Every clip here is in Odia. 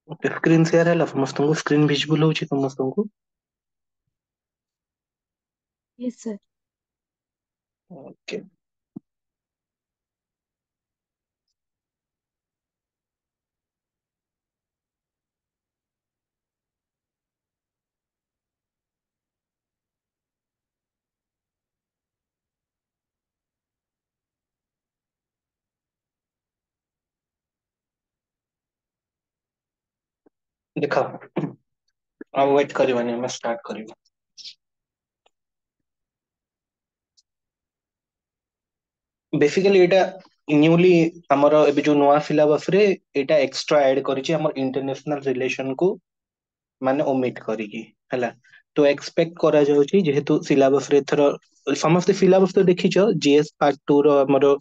स्क्रीन शेयर है समस्त को स्क्रीन विजिबल होची समस्त को। Yes sir. ओके। देखा अब वेट करवानी हम स्टार्ट करवा। बेसिकली एटा न्यूली हमर एबे जो नवा सिलेबस रे एटा एक्स्ट्रा ऐड करिछि हमर इंटरनेशनल रिलेशन को माने ओमिट करिकी हैला। तो एक्सपेक्ट करा जाउछि जेहेतु सिलेबस रे थर समस्त सिलेबस तो देखिछ जीएस पार्ट 2 रो हमर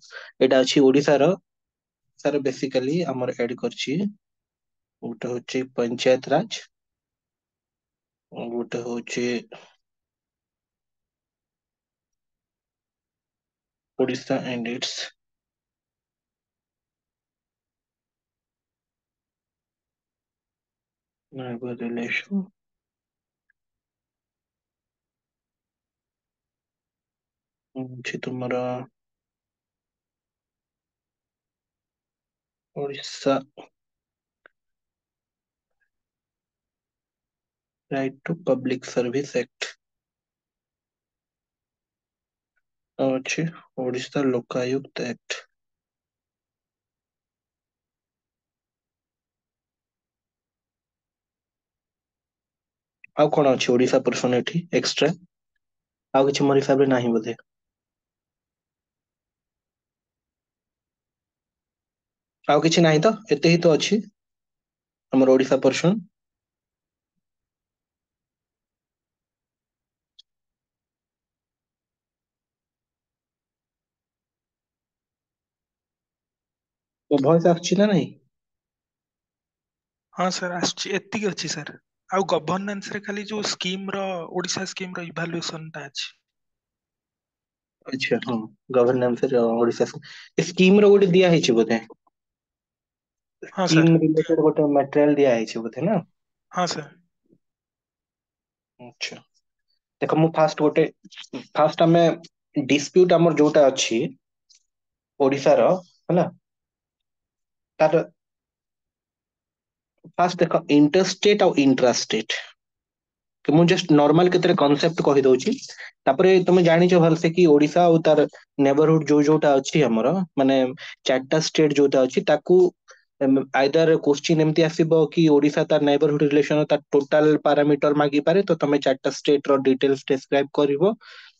एटा अछि ओडिसा रो सर बेसिकली हमर ऐड करछि गोटे होछि पंचायत राज गोटे होछि Odisha and its neighbour relation ଅଛି ତୁମର Odisha right to public service act ଆଉ ଅଛି ओडिशा लोकायुक्त एक्ट। ଆଉ କଣ ଅଛି ओडिशा पर्सन ଏଠି एक्स्ट्रा ଆଉ କିଛି ମୋର ହିସାବରେ ନାହିଁ ବୋଧେ। ଆଉ କିଛି ନାହିଁ ତ ଏତେ ହିଁ ତ ଅଛି ଆମର ओडिशा पर्सन। ମୋ ଭଏସ ଆସୁଛି ନା ନାହିଁ? ହଁ ସାର୍ ଆସୁଛି, ଏତିକି ଅଛି ସାର୍। ଆଉ ଗଭର୍ଣ୍ଣାନ୍ସ ରେ ଖାଲି ଯୋଉ ସ୍କିମ ର ଓଡିଶା ସ୍କିମ ର ଇଭାଲୁଏସନ ଟା ଅଛି। ଆଚ୍ଛା ହଁ ଗଭର୍ନାନ୍ସ ର ଓଡିଶା ଏ ସ୍କିମ ର ଗୋଟେ ଦିଆ ହେଇଛି ବୋଧେ ହଁ ସାର୍। ସ୍କିମ ରିଲେଟେଡ ଗୋଟେ ମେଟେରିଆଲ ଦିଆ ହେଇଛି ବୋଧେ ନା। ହଁ ସାର୍। ଆଚ୍ଛା ଦେଖ ମୁଁ ଫାଷ୍ଟ ଆମେ ଡିସ୍ପ୍ୟୁଟ ଆମର ଯୋଉଟା ଅଛି ଓଡିଶାର ହେଲା ତାର ଫାଷ୍ଟ ଦେଖ ଇଣ୍ଟରଷ୍ଟେଟ ଆଉ ଇଣ୍ଟ୍ରାଷ୍ଟେଟ ମୁଁ ଜଷ୍ଟ ନର୍ମାଲ କେତେ କନସେପ୍ଟ କହିଦଉଛି ତାପରେ ତମେ ଜାଣିଛ ଭଲସେ କି ଓଡିଶା ଆଉ ତାର ନେବରହୁଡ ଯୋଉଟା ଅଛି ଆମର ମାନେ ଚାରିଟା ଷ୍ଟେଟ ଯୋଉଟା ଅଛି ତାକୁ ଆଇଦର କୋଶ୍ଚିନ୍ ଏମିତି ଆସିବ କି ଓଡିଶା ତାର ନେବରହୁଡ ରିଲେସନ ତାର ଟୋଟାଲ ପାରାମିଟର ମାଗିପାରେ ତ ତମେ ଚାରିଟା ଷ୍ଟେଟ ର ଡିଟେଲ୍ସ ଡେସ୍କ୍ରାଇବ କରିବ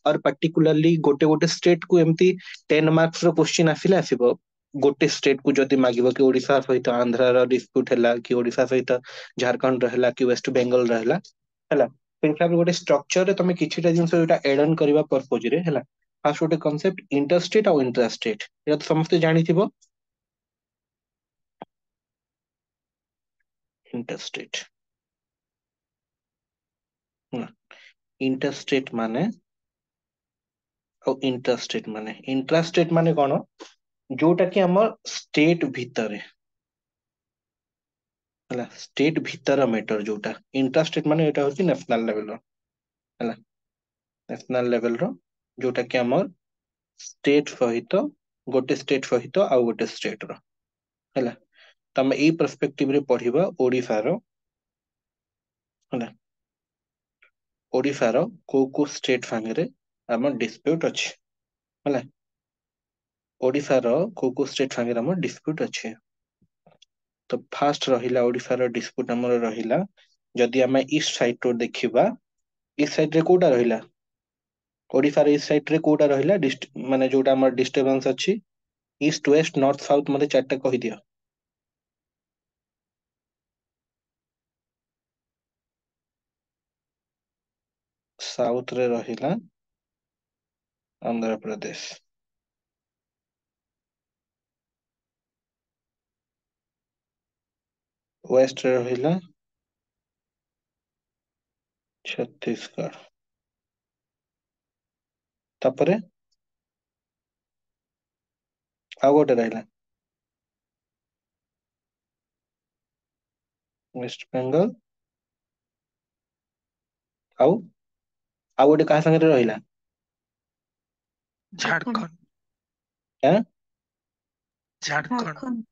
और पर्टिकुलरली गोटे गोटे स्टेट को एमती 10 मार्क्स रो क्वेश्चन आसिले आसिबो गोटे स्टेट को जदि मागिबो कि ओडिशा सहित आंध्र रो डिस्प्यूट हैला कि ओडिशा सहित झारखंड रहला कि वेस्ट बेंगल रहला हैला से हिसाब रे गोटे स्ट्रक्चर रे तमे किछिटा जिंस जोटा एड ऑन करबा पर्पज रे हैला फास्ट गोटे कांसेप्ट इंटरस्टेट और इंट्रास्टेट एटा तो समस्त जानिथिबो इंटरस्टेट इंटरस्टेट माने और इंट्रास्टेट माने कोन जोटा कि हमर स्टेट भीतर ହେଲା ଷ୍ଟେଟ ଭିତର ମ୍ୟାଟର ଯୋଉଟା ଇଣ୍ଟ୍ରାଷ୍ଟେଟ ମାନେ ଏଇଟା ହଉଛି ନ୍ୟାସନାଲ ଲେଭେଲ ର ହେଲା ନ୍ୟାସନାଲ ଲେଭେଲ ର ଯୋଉଟା କି ଆମର ଷ୍ଟେଟ ସହିତ ଗୋଟେ ଷ୍ଟେଟ ସହିତ ଆଉ ଗୋଟେ ଷ୍ଟେଟ ର ହେଲା ତମେ ଏଇ ପର୍ସପେକ୍ଟିଭ ରେ ପଢିବା ଓଡିଶାର ହେଲା ଓଡିଶାର କୋଉ କୋଉ ଷ୍ଟେଟ ସାଙ୍ଗରେ ଆମର ଡିସ୍ପ୍ୟୁଟ ଅଛି ହେଲା ଓଡିଶାର କୋଉ କୋଉ ଷ୍ଟେଟ ସାଙ୍ଗରେ ଆମର ଡିସ୍ପ୍ୟୁଟ ଅଛି ତ ଫାଷ୍ଟ ରହିଲା ଓଡିଶାର ଡିସ୍ପ୍ୟୁଟ ଆମର ରହିଲା ଯଦି ଆମେ ଇଷ୍ଟ ସାଇଡ ରୁ ଦେଖିବା ଇଷ୍ଟ ସାଇଡ ରେ କୋଉଟା ରହିଲା ओडिशार इस साइड रे कोउटा रहिला माने जोटा हमर डिस्टरबेंस अछि ईस्ट वेस्ट नॉर्थ साउथ मते चारटा कहि दियो साउथ रे रहिला आंध्र प्रदेश वेस्ट रे रहिला छत्तीसगढ़ तापरे आ गोटे रहिला वेस्ट बेंगल ଆଉ ଆଉ ଗୋଟେ କାହା ସାଙ୍ଗରେ ରହିଲା? झारखंड। ଆଁ झारखंड।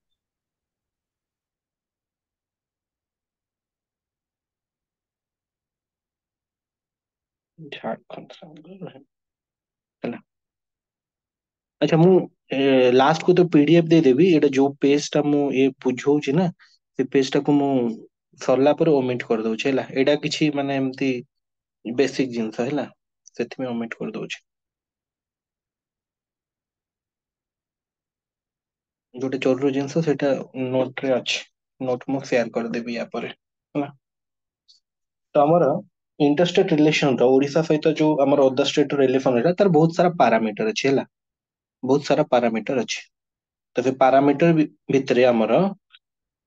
ଝାଡଖଣ୍ଡ ସାଙ୍ଗରେ ରହିଲା ହେଲା। ଆଚ୍ଛା ମୁଁ ଲାଷ୍ଟ କୁ ତ ପିଡିଏଫ ଦେଇଦେବି, ଏଇଟା ଯୋଉ ପେଜ ଟା ମୁଁ ଏ ବୁଝଉଛି ନା ସେ ପେଜ ଟାକୁ ମୁଁ ସରିଲା ପରେ ଓମିଟ କରିଦଉଛି ହେଲା। ଏଇଟା କିଛି ମାନେ ଏମିତି ବେସିକ ଜିନିଷ ହେଲା, ସେଥିପାଇଁ ଓମିଟ କରିଦଉଛି। ଯୋଉଟା ଜରୁରୀ ଜିନିଷ ସେଇଟା ନୋଟ ରେ ଅଛି, ନୋଟ ମୁଁ ସେୟାର କରିଦେବି ୟା ପରେ ହେଲା। ତ ଆମର ଇଣ୍ଟରଷ୍ଟେଟ ରିଲେସନ ର ଓଡିଶା ସହିତ ଯୋଉ ଆମର ଅଦର ଷ୍ଟେଟ ରିଲେସନ ଏଟା ତାର ବହୁତ ସାରା ପାରାମିଟର ଅଛି ହେଲା, ବହୁତ ସାରା ପାରାମିଟର ଅଛି। ତ ସେ ପାରାମିଟର ଭିତରେ ଆମର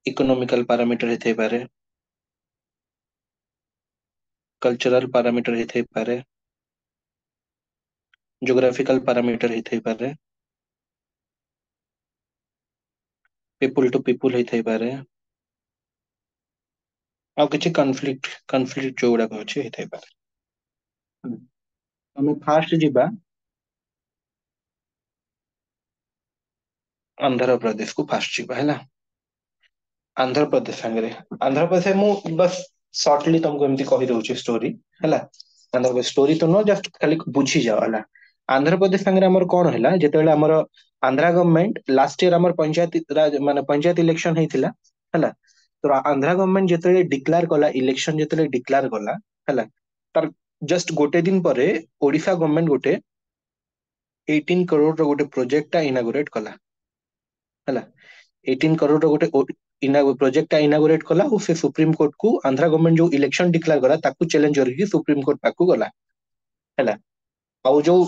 ଇକୋନୋମିକାଲ ପାରାମିଟର ହେଇଥାଇପାରେ, କଲଚରାଲ ପାରାମିଟର ହେଇଥାଇପାରେ, ଜୋଗ୍ରାଫିକାଲ ପାରାମିଟର ହେଇଥାଇପାରେ, ପିପୁଲ ଟୁ ପିପୁଲ ହେଇଥାଇପାରେ, ଆଉ କିଛି କନଫ୍ଲିକ୍ଟ ଯୋଉଗୁଡାକ ଅଛି ହେଇଥାଇପାରେ। ଆମେ ଫାଷ୍ଟ ଯିବା ଆନ୍ଧ୍ରପ୍ରଦେଶ କୁ ଫାଷ୍ଟ ଯିବା ହେଲା। ଆନ୍ଧ୍ରପ୍ରଦେଶ ସାଙ୍ଗରେ, ଆନ୍ଧ୍ରପ୍ରଦେଶ ମୁଁ ବସ୍ ସର୍ଟଲି ତମକୁ ଏମିତି କହିଦଉଛି ଷ୍ଟୋରି ହେଲା। ଆନ୍ଧ୍ରପ୍ରଦେଶ ଷ୍ଟୋରି ତ ନୁହଁ, ଜଷ୍ଟ ଖାଲି ବୁଝିଯାଅ ହେଲା। ଆନ୍ଧ୍ରପ୍ରଦେଶ ସାଙ୍ଗରେ ଆମର କଣ ହେଲା, ଯେତେବେଳେ ଆମର ଆନ୍ଧ୍ରା ଗଭର୍ଣମେଣ୍ଟ ଲାଷ୍ଟ ଇୟର ଆମର ପଞ୍ଚାୟତ ରାଜ ମାନେ ପଞ୍ଚାୟତ ଇଲେକ୍ସନ ହେଇଥିଲା ହେଲା। ତ ଆନ୍ଧ୍ରା ଗଭର୍ଣମେଣ୍ଟ ଯେତେବେଳେ ଡିକ୍ଲାର କଲା, ଇଲେକ୍ସନ ଯେତେବେଳେ ଡିକ୍ଲାର କଲା ହେଲା, ତାର ଜଷ୍ଟ ଗୋଟେ ଦିନ ପରେ ଓଡିଶା ଗଭର୍ଣମେଣ୍ଟ ଗୋଟେ 18 crore ର ଗୋଟେ ପ୍ରୋଜେକ୍ଟ ଟା ଇନାଗୁରେଟ କଲା ହେଲା। 18 crore ର ଗୋଟେ ପ୍ରୋଜେକ୍ଟ ଟା ଇନାଗୁରେଟ କଲା, ଆଉ ସେ ସୁପ୍ରିମକୋର୍ଟ କୁ ଆନ୍ଧ୍ରା ଗଭର୍ଣମେଣ୍ଟ ଯୋଉ ଇଲେକ୍ସନ ଡିକ୍ଲାର କଲା ତାକୁ ଚ୍ୟାଲେଞ୍ଜ କରିକି ସୁପ୍ରିମକୋର୍ଟ ପାଖକୁ ଗଲା ହେଲା। ଆଉ ଯୋଉ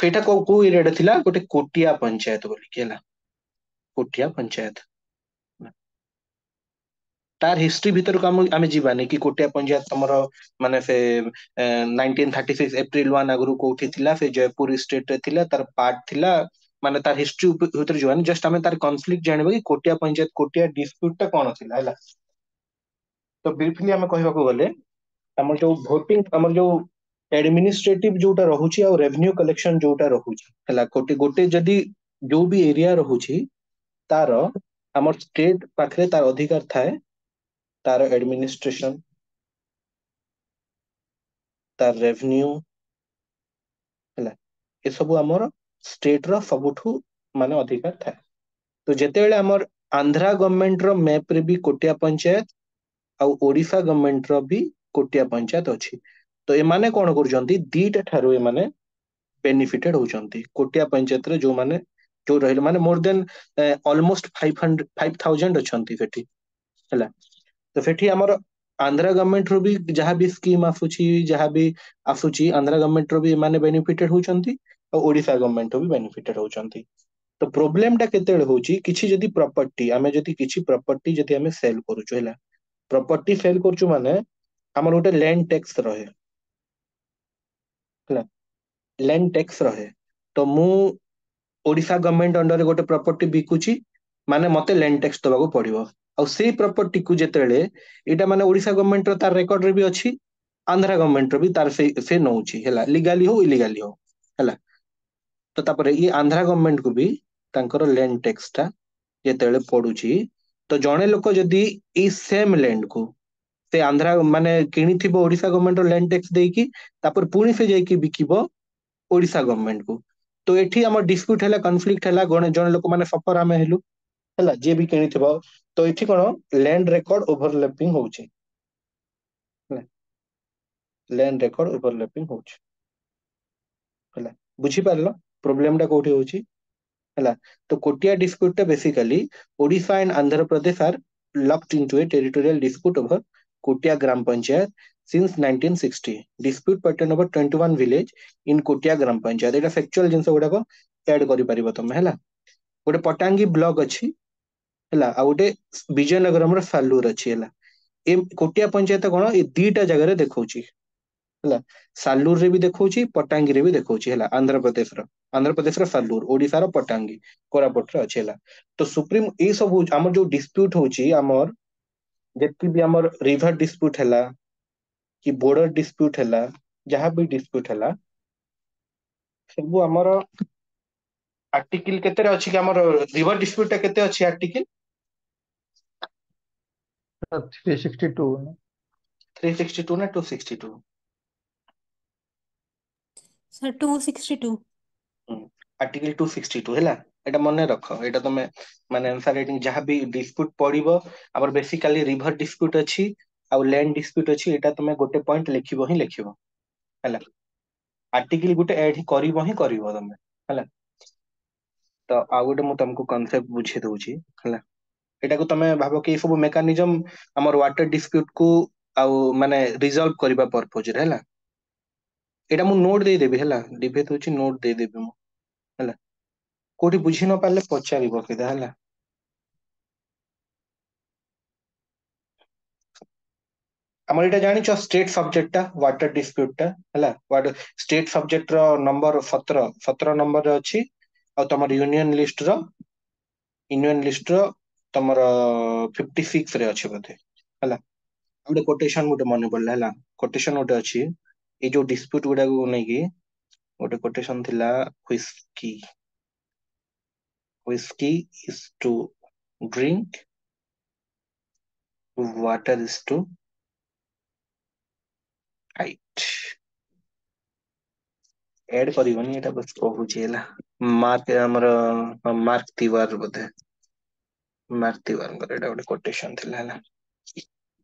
ସେଇଟା କୋଉ ଏରିଆରେ ଥିଲା, ଗୋଟେ କୋଟିଆ ପଞ୍ଚାୟତ ବୋଲିକି ହେଲା, କୋଟିଆ ପଞ୍ଚାୟତ। ତାର ହିଷ୍ଟ୍ରି ଭିତରକୁ ଆମେ ଯିବାନି କି କୋଟିଆ ପଞ୍ଚାୟତ ତମର ମାନେ ସେ 1936 ଏପ୍ରିଲ 1 ଆଗରୁ କୋଉଠି ଥିଲା, ସେ ଜୟପୁର ଷ୍ଟେଟ ରେ ଥିଲା, ତାର ପାର୍ଟ ଥିଲା, ମାନେ ତାର ହିଷ୍ଟ୍ରି ଭିତରେ ଯିବାନି, ଜଷ୍ଟ ଆମେ ତାର କନଫ୍ଲିକ୍ଟ ଜାଣିବା କି କୋଟିଆ ପଞ୍ଚାୟତ କୋଟିଆ ଡିସ୍ପ୍ୟୁଟ ଟା କଣ ଥିଲା ହେଲା। ତ ବ୍ରିଫଲି ଆମେ କହିବାକୁ ଗଲେ ଆମର ଯୋଉ ଭୋଟିଂ, ଆମର ଯୋଉ ଆଡମିନିଷ୍ଟ୍ରେଟିଭ ଯୋଉଟା ରହୁଛି ଆଉ ରେଭିନ୍ୟୁ କଲେକ୍ସନ ଯୋଉଟା ରହୁଛି ହେଲା, ଗୋଟେ ଗୋଟେ ଯଦି ଯୋଉ ବି ଏରିଆ ରହୁଛି ତାର ଆମର ଷ୍ଟେଟ ପାଖରେ ତାର ଅଧିକାର ଥାଏ, ତାର ଆଡମିନିଷ୍ଟ୍ରେସନ, ତାର ରେଭିନ୍ୟୁ ହେଲା, ଏସବୁ ଆମର ଷ୍ଟେଟ ର ସବୁଠୁ ମାନେ ଅଧିକାର ଥାଏ। ତ ଯେତେବେଳେ ଆମର ଆନ୍ଧ୍ରା ଗଭର୍ଣମେଣ୍ଟ ର ମ୍ୟାପ ରେ ବି କୋଟିଆ ପଞ୍ଚାୟତ ଆଉ ଓଡିଶା ଗଭର୍ଣମେଣ୍ଟ ର ବି କୋଟିଆ ପଞ୍ଚାୟତ ଅଛି। ତ ଏମାନେ କଣ କରୁଛନ୍ତି, ଦିଟା ଠାରୁ ଏମାନେ ବେନିଫିଟେଡ ହଉଛନ୍ତି। କୋଟିଆ ପଞ୍ଚାୟତରେ ଯୋଉମାନେ ଯୋଉ ରହିଲେ ମାନେ ମୋର ଦେନ ଅଲମୋଷ୍ଟ 5,000 ଅଛନ୍ତି ସେଠି ହେଲା। ତ ସେଠି ଆମର ଆନ୍ଧ୍ରା ଗଭର୍ଣମେଣ୍ଟ ରୁ ବି ଯାହାବି ସ୍କିମ ଆସୁଛି, ଯାହାବି ଆସୁଛି, ଆନ୍ଧ୍ରା ଗଭର୍ଣମେଣ୍ଟ ର ବି ଏମାନେ ବେନିଫିଟେଡ ହଉଛନ୍ତି, ଆଉ ଓଡିଶା ଗଭର୍ଣମେଣ୍ଟ ବି ବେନିଫିଟେଡ ହଉଛନ୍ତି। ତ ପ୍ରୋବ୍ଲେମ ଟା କେତେବେଳେ ହଉଛି, କିଛି ଯଦି ପ୍ରପର୍ଟି ଆମେ ଯଦି କିଛି ପ୍ରପର୍ଟି ଯଦି ଆମେ ସେଲ କରୁଛୁ ହେଲା, ପ୍ରପର୍ଟି ସେଲ କରୁଛୁ ମାନେ ଆମର ଗୋଟେ ଲ୍ୟାଣ୍ଡ ଟ୍ୟାକ୍ସ ରହେ ହେଲା, ଲ୍ୟାଣ୍ଡ ଟ୍ୟାକ୍ସ ରହେ। ତ ମୁଁ ଓଡିଶା ଗଭର୍ଣମେଣ୍ଟ ଅଣ୍ଡରରେ ଗୋଟେ ପ୍ରପର୍ଟି ବିକୁଛି ମାନେ ମତେ ଲ୍ୟାଣ୍ଡ ଟ୍ୟାକ୍ସ ଦବାକୁ ପଡିବ। ଆଉ ସେଇ ପ୍ରପର୍ଟିକୁ ଯେତେବେଳେ ଏଇଟା ମାନେ ଓଡିଶା ଗଭର୍ଣମେଣ୍ଟ ର ତାର ରେକର୍ଡରେ ବି ଅଛି, ଆନ୍ଧ୍ରା ଗଭର୍ଣମେଣ୍ଟ ର ବି ତାର ସେ ନଉଛି ହେଲା, ଲିଗାଲି ହଉ ଇଲିଗାଲି ହଉ ହେଲା। ତ ତାପରେ ଇଏ ଆନ୍ଧ୍ରା ଗଭର୍ଣମେଣ୍ଟ କୁ ବି ତାଙ୍କର ଲ୍ୟାଣ୍ଡ ଟ୍ୟାକ୍ସ ଟା ଯେତେବେଳେ ପଡୁଛି, ତ ଜଣେ ଲୋକ ଯଦି ଏଇ ସେମ ଲ୍ୟାଣ୍ଡ କୁ ସେ ଆନ୍ଧ୍ରା ମାନେ କିଣିଥିବ ଓଡିଶା ଗଭର୍ଣମେଣ୍ଟ ର ଲ୍ୟାଣ୍ଡ ଟ୍ୟାକ୍ସ ଦେଇକି, ତାପରେ ପୁଣି ସେ ଯାଇକି ବିକିବ ଓଡିଶା ଗଭର୍ଣମେଣ୍ଟ କୁ। ତ ଏଠି ଆମର ଡିସ୍ପ୍ୟୁଟ ହେଲା, କନଫ୍ଲିକ୍ଟ ହେଲା, ଜଣେ ଲୋକ ମାନେ ସଫର ଆମେ ହେଲୁ ହେଲା, ଯିଏ ବି କିଣିଥିବ। ତ ଏଠି କଣ ଲ୍ୟାଣ୍ଡ ରେକର୍ଡ ଓଭରଲାପିଙ୍ଗ ହଉଛି ହେଲା, ଲ୍ୟାଣ୍ଡ ରେକର୍ଡ ଓଭରଲାପିଙ୍ଗ ହଉଛି ହେଲା। ବୁଝିପାରିଲ ପ୍ରୋବ୍ଲେମ ଟା କୋଉଠି ହଉଛି ହେଲା। ତ କୋଟିଆ ଡିସ୍ପ୍ୟୁଟ ଟା basically Odisha and Andhra Pradesh are locked into a territorial dispute over Kotia gram panchayat since 1960 dispute pattern over 21 village in Kotia gram panchayat. ଏଇଟା ଫାକ୍ଚୁଆଲ ଜିନିଷ ଗୁଡାକ ଆଡ କରିପାରିବ ତମେ ହେଲା। ଗୋଟେ ପଟାଙ୍ଗୀ ବ୍ଲକ ଅଛି ହେଲା, ଆଉ ଗୋଟେ ବିଜୟନଗରମ ର ସାଲୁର ଅଛି ହେଲା। ଏ କୋଟିଆ ପଞ୍ଚାୟତ କଣ ଏ ଦିଟା ଜାଗାରେ ଦେଖଉଛି ହେଲା, ସାଲୁର ରେ ବି ଦେଖଉଛି, ପଟାଙ୍ଗୀରେ ବି ଦେଖଉଛି ହେଲା। ଆନ୍ଧ୍ରପ୍ରଦେଶର ସାଲୁର, ଓଡିଶାର ପଟାଙ୍ଗୀ, କୋରାପୁଟରେ ଅଛି ହେଲା। ତ ସୁପ୍ରିମ ଏଇ ସବୁ ଆମର ଯୋଉ ଡିସ୍ପ୍ୟୁଟ ହଉଛି ଆମର ଯେତିକି ବି ଆମର रिवर डिस्प्यूट ହେଲା कि बॉर्डर डिस्प्यूट ହେଲା जहाँ भी डिस्प्यूट ହେଲା ସବୁ ଆମର आर्टिकल केते रे अछि कि हमर रिवर डिस्प्यूट केते अछि आर्टिकल 362 ना 362 ना 262 सर 262 आर्टिकल 262 ହେଲା एटा मने रख एटा तमे माने आंसर राइटिंग जहाँ भी डिस्प्यूट पड़िबो हमर बेसिकली रिवर डिस्प्यूट अछि आ लैंड डिस्प्यूट अछि एटा तमे गोटे पॉइंट लिखिबो ही लिखिबो ହେଲା आर्टिकल गोटे ऐड करिबो ही करिबो तमे ହେଲା तो आ गोटे मु तुमको कांसेप्ट बुझे दउची ହେଲା एटा को तमे भाबो कि सब मेकानिज्म हमर वाटर डिस्प्यूट को आ माने रिजॉल्व करबा पर्पज रे ହେଲା एटा मु नोट दे देबी ହେଲା डिबे होची नोट दे देबी मु ହେଲା कोठी बुझी न पाले पचारिबो केदा ହେଲା हमर एटा जानिचो स्टेट सब्जेक्ट टा वाटर डिस्प्यूट टा ହେଲା वाटर स्टेट सब्जेक्ट रो नंबर 17 नंबर रे अछि आ तमर यूनियन लिस्ट रो तमर 56 रे अछि बते ହେଲା गोटे कोटेशन गोटे मन पड़ला ହେଲା कोटेशन गोटे अछि ए जो डिस्प्यूट गुडा को नै कि गोटे कोटेशन थिला whiskey whiskey is to drink water is to hide add करिवनी एटा बस कहूची ହେଲା मार्क हमर मार्क तिवार बोधे मार्क तिवार एटा गोटे कोटेशन थिला ହେଲା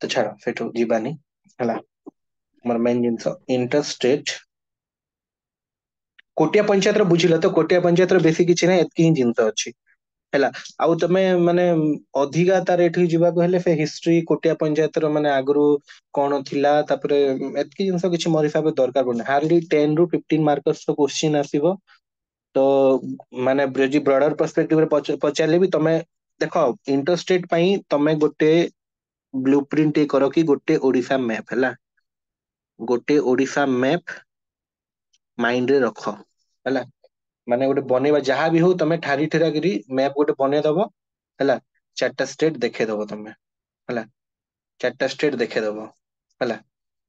तो छाड़ फेटो जीवानी ହେଲା हमर मेन जिंस इंटरस्टेट कोटिया पंचायत रो बुझिलो तो कोटिया पंचायत रो बेसी किछि नै एतकी ही जिंस अछि ହେଲା आउ तमे माने अधिका तार एठी जीवा को हेले से हिस्ट्री कोटिया पंचायत रो माने आगु कौन थिला तापरे एतकी जिंस किछि मोर हिसाब दरकार पड़ने हार्डली 10 रु 15 मार्कर्स रो क्वेश्चन आसीबो तो माने ब्रेजी ब्रॉडर पर्सपेक्टिव रे पचारले भी तमे देखो इंटरस्टेट पई तमे गोटे ब्लूप्रिंट करो कि गोटे ओडिसा मैप हैला गोटे ओडिसा मैप माइंड रे रखो हैला माने गोटे बनेबा जहां भी हो तमे ठारी ठेरा करी मैप गोटे बने दबो हैला चारटा स्टेट देखे दबो तमे हैला चारटा स्टेट देखे दबो हैला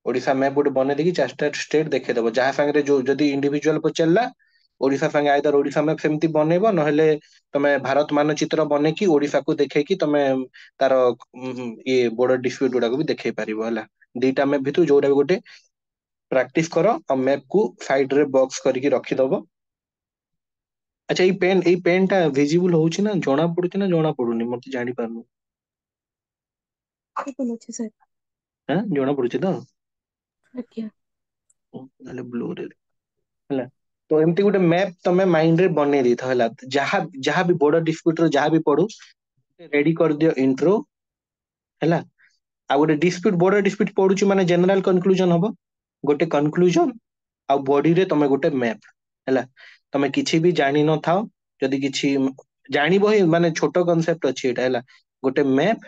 ओडिसा मैप गोटे बने देकी चारटा स्टेट देखे दबो जहां संगे जो जदी इंडिविजुअल पचलला ओडिसा संगे आइदर ओडिसा मैप सेमती बनेबो नहले तमे भारत मानचित्र बनेकी ओडिसा को देखेकी तमे तार ये बॉर्डर डिस्प्यूट गुडा को भी देखे पारिबो हैला दीटा मैप भितु जोडा गोटे प्रैक्टिस करो और मैप को साइड रे बॉक्स करके रखी दबो अच्छा एई पेन टा विजिबल होउची ना जोना पडुची ना जोना पडुनी मते जानि पारनु बिल्कुल अच्छे सर हां जोना पडुची तो आज्ञा नाले ब्लू रे हैला तो एमती गोटे मैप तमे माइंड रे बने दी था हैला जहां जहां भी बॉर्डर डिस्प्यूट रो जहां भी पडु रेडी कर दियो इंट्रो हैला आ गोटे डिस्प्यूट बॉर्डर डिस्प्यूट पडुची माने जनरल कंक्लूजन हबो गोटे कंक्लूजन आ बॉडी रे तमे गोटे मैप हैला तमे किछि भी जानि न थाओ जदी किछि जानिबो ही माने छोटो कांसेप्ट अछि एटा हैला गोटे मैप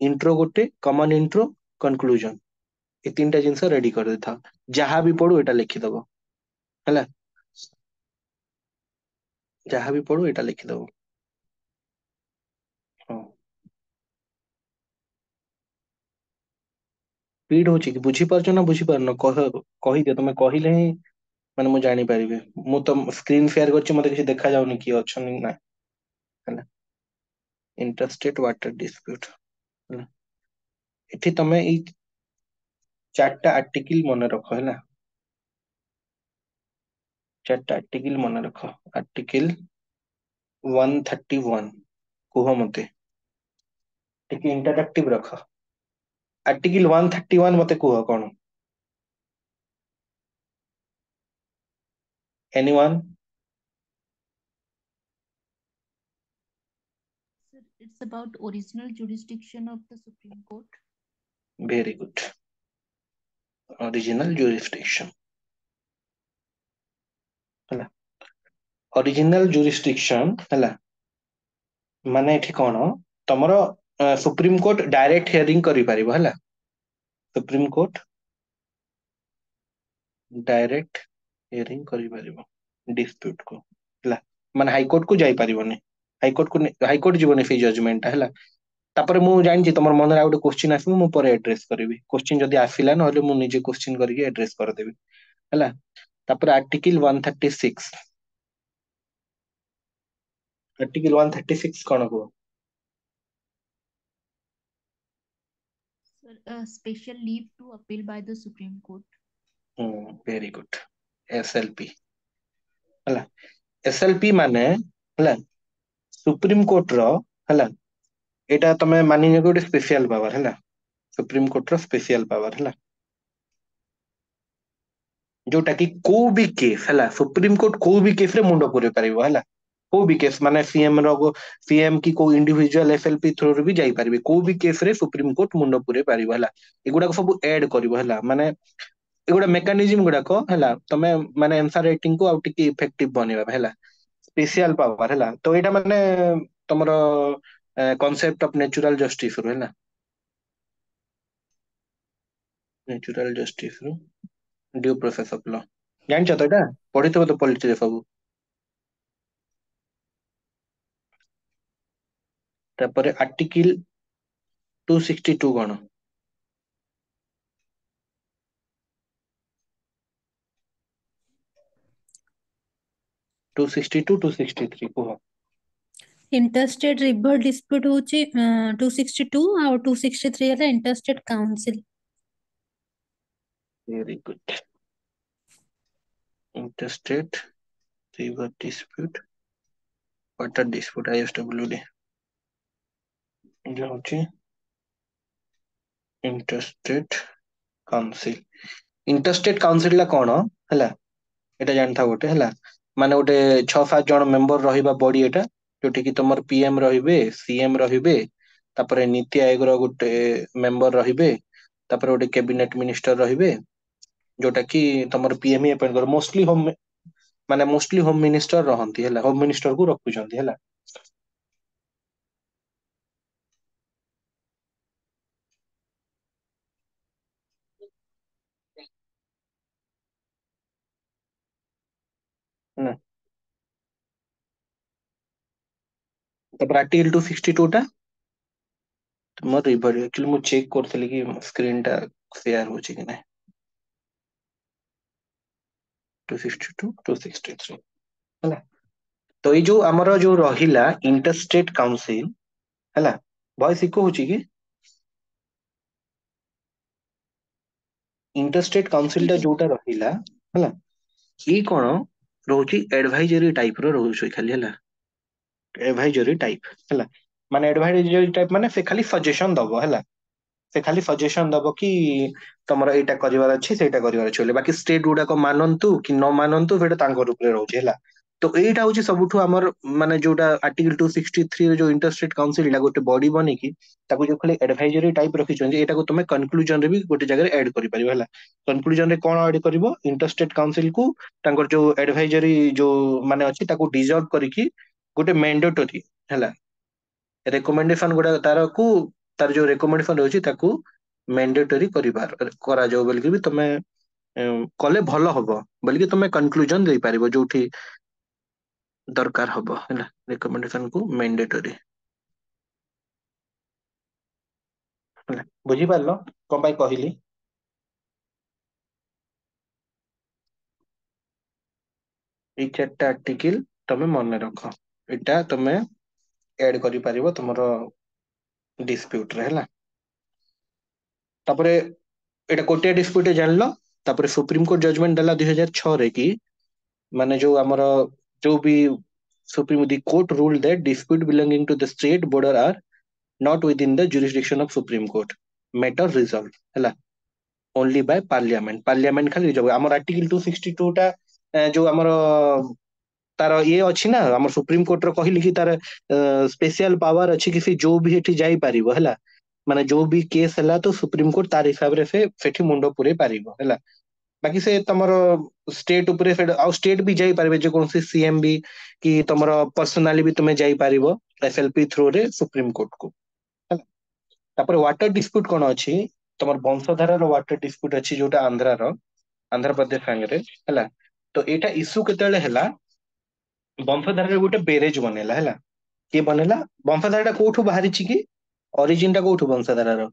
इंट्रो गोटे कॉमन इंट्रो कंक्लूजन ए तीनटा जिंस रेडी कर देथा जहां भी पडु एटा लिखि दबो हैला जहां भी पडु एटा लिखि दबो हां स्पीड होची कि बुझी पारछो ना बुझी पारनो कहि दे तमे कहिले ही माने मु जानि परिबे मु तो स्क्रीन शेयर करछि मते किछि देखा जाउनी कि अछन ना हैला इंटरस्टेट वाटर डिस्प्यूट हैला एठी तमे ई चारटा आर्टिकल मने रखो हैला चारटा आर्टिकल मने रखो आर्टिकल 131 कुह मते टिके इंटरैक्टिव रखो आर्टिकल 131 मते कुह कोन anyone Sir, it's about original jurisdiction of the Supreme Court. Very good original jurisdiction हैला ओरिजिनल जुरिस्डिक्शन हैला माने एठी कोन तमरो सुप्रीम कोर्ट डायरेक्ट हियरिंग करि परिबो हैला सुप्रीम कोर्ट डायरेक्ट हियरिंग करि परिबो डिस्प्यूट को हैला माने हाई कोर्ट को जाई परिबोनी हाई कोर्ट जीवनी फी जजमेंट हैला तापर मु जानि तमर मन रे गोटे क्वेश्चन आसीबो मु पर एड्रेस करबी क्वेश्चन जदी आसिला न हले मु निजे क्वेश्चन करके एड्रेस कर देबी हला तापर आर्टिकल 136 आर्टिकल 136 कोन को Sir, special leave to appeal by the Supreme Court. Very good SLP हला एसएलपी माने हला सुप्रीम कोर्ट रो हला एटा तमे मानि ने गोटे स्पेशल पावर हला सुप्रीम कोर्ट रो स्पेशल पावर हला जोटा कि को भी केस हला सुप्रीम कोर्ट को भी केस रे मुंडो पुरे परिबो हला को भी केस माने सीएम की को इंडिविजुअल एसएलपी थ्रू रे भी जाई परिबे को भी केस रे सुप्रीम कोर्ट मुंडो पुरे परिबो हला एगुडा को सब ऐड करबो हला माने एगुडा मेकानिज्म गुडा को हला तमे माने आंसर राइटिंग को आउट की इफेक्टिव बनेबा हला स्पेशल पावर हला तो एटा माने तमरो कॉन्सेप्ट ऑफ नेचुरल जस्टिस रो हला नेचुरल जस्टिस रो ड्यू प्रोसेस ऑफ लॉ जानछ तो एटा पढितबो तो पॉलिटी रे सब तापर आर्टिकल 262 कोन 262 263 को इंटरस्टेट रिवर डिस्प्यूट होची 262 और 263 है interstate council very good interstate river dispute water dispute ISWD जो होची इंटरस्टेट काउंसिल इंटरस्टेट काउंसिल ला कोन हला एटा जानथा गोटे हला माने गोटे 6-7 जन मेंबर रहिबा बॉडी एटा जोटी कि तमर पीएम रहिबे सीएम रहिबे तापरे नीति आयोग रो गोटे मेंबर रहिबे तापरे गोटे कैबिनेट मिनिस्टर रहिबे जोटा कि तमर पीएम ही अपॉइंट कर मोस्टली होम मिनिस्टर रहंती हला होम मिनिस्टर को रखुचंती हला ना तापर आर्टिकल 262 टा तुम रिवर एक्चुअली मु चेक करथली कि स्क्रीन टा शेयर होची कि नै 262 263 हला तो ये जो हमर जो रहिला इंटरस्टेट काउंसिल हला वॉइस इको होची कि इंटरस्टेट काउंसिल टा जोटा रहिला हला ई कोन रोची एडवाइजरी टाइप रो रोची खाली हला एडवाइजरी टाइप हला माने एडवाइजरी टाइप माने से खाली सजेशन दबो हला से खाली सजेशन दबो कि तमर एटा करिवार अछि सेटा करिवार अछि बोले बाकी स्टेट गुडा को मानंतु कि न मानंतु फेटा तांको रूप रे रहउछि हला तो एटा होची सबुठु हमर माने जोटा आर्टिकल 263 रे जो इंटरस्टेट काउंसिल ला गोटे बॉडी बनी कि ताको जो खाली एडवाइजरी टाइप रखि छन एटा को तुमे कंक्लूजन रे भी गोटे जगह रे ऐड करि परिबो हला कंक्लूजन रे कोन ऐड करिवो इंटरस्टेट काउंसिल को तांकर जो एडवाइजरी जो माने अछि ताको डिजॉल्व करिकि गोटे मैंडेटरी हला रेकमेंडेशन गुडा तार जो रेकमेंडेशन रहउछि ताको मैंडेटरी करा जाओ बोल के भी तमे कले भलो हबो बोल के तमे कंक्लूजन दे पारिबो जोठी दरकार हबो हैला रिकमेंडेशन को मैंडेटरी हैला बुझी पारलो कोन भाई कहली ई चारटा आर्टिकल तमे मन रखो एटा तमे ऐड करि पारिबो तमरो डिस्प्यूट रे हैला तापरे एटा कोटिया डिस्प्यूट जानलो तापरे सुप्रीम कोर्ट जजमेंट दला 2006 रे की माने जो हमरो जो भी supreme the court rule that dispute belonging to the state border are not within the jurisdiction of Supreme Court. Matter resolved. ହେଲା only by parliament. Parliament खाली resolve हमर आर्टिकल 262 टा जो हमर तार ये अछि ना हमर सुप्रीम कोर्ट रो कहिली कि तार स्पेशल पावर अछि कि से जो भी एठी जाई पारिबो हैला माने जो भी केस हैला तो सुप्रीम कोर्ट तार हिसाब रे से फेठी मुंडो पुरे पारिबो हैला बाकी से तमरो स्टेट उपरे से आ स्टेट भी जाई पारिबे जे कोनसी सीएम भी कि तमरो पर्सनली भी तुमे जाई पारिबो एसएलपी थ्रू रे सुप्रीम कोर्ट को तापर वाटर डिस्प्यूट कोन अछि तमर वंशधारा रो वाटर डिस्प्यूट अछि जोटा आंध्र प्रदेश संगे हैला तो एटा इशू केतेले हैला वंशधारा रे गोटे बैरेज बनेला हैला के बनेला वंशधारा कोठू बाहरी छि कि ଅରିଜିନ ଟା କୋଉଠୁ ବଂଶଧାରାର?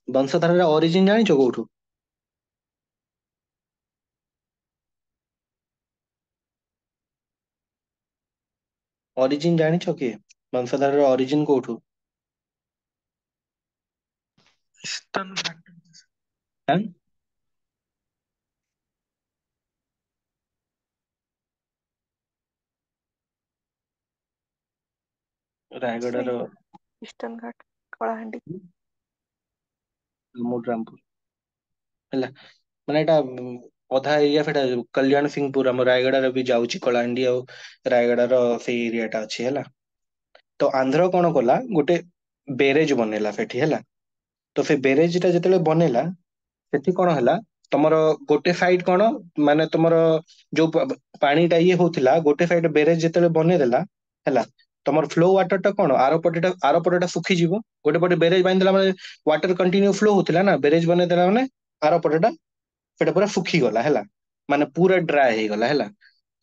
ବଂଶଧାରାର ଅରିଜିନ ଜାଣିଛ କୋଉଠୁ? ଅରିଜିନ ଜାଣିଛ କି? ବଂଶଧାରାର ଅରିଜିନ କୋଉଠୁ? ଇଷ୍ଟର୍ନ ଘାଟ। ଆଁ? ରାୟଗଡାର ଇଷ୍ଟର୍ନ ଘାଟ କଳାହାଣ୍ଡି। ମୁଡ୍ରାମପୁର ହେଲା, ମାନେ ଏଇଟା ଅଧା ଏରିଆ ସେଟା କଲ୍ୟାଣ ସିଂହପୁର ଆମ ରାୟଗଡାରେ ବି ଯାଉଛି, କଳାହାଣ୍ଡି ଆଉ ରାୟଗଡାର ସେଇ ଏରିଆଟା ଅଛି ହେଲା। ତ ଆନ୍ଧ୍ର କଣ କଲା, ଗୋଟେ ବେରେଜ ବନେଇଲା ସେଠି ହେଲା। ତ ସେ ବେରେଜ ଟା ଯେତେବେଳେ ବନେଇଲା, ସେଠି କଣ ହେଲା, ତମର ଗୋଟେ ସାଇଡ କଣ, ମାନେ ତମର ଯୋଉ ପାଣି ଟା ଇଏ ହଉଥିଲା, ଗୋଟେ ସାଇଡ ବେରେଜ ଯେତେବେଳେ ବନେଇଦେଲା ହେଲା, ତମର ଫ୍ଲୋ ୱାଟର ଟା କଣ ଆର ପଟଟା ଶୁଖିଯିବ। ଗୋଟେ ପଟେ ବେରେଜ ବାନ୍ଧିଦେଲା ମାନେ ୱାଟର କଣ୍ଟିନ୍ୟୁ ଫ୍ଲୋ ହଉଥିଲା ନା, ବେରେଜ ବନେଇଦେଲା ମାନେ ଆର ପଟଟା ସେଟା ପୁରା ଶୁଖିଗଲା ହେଲା, ମାନେ ପୁରା ଡ୍ରାଏ ହେଇଗଲା ହେଲା।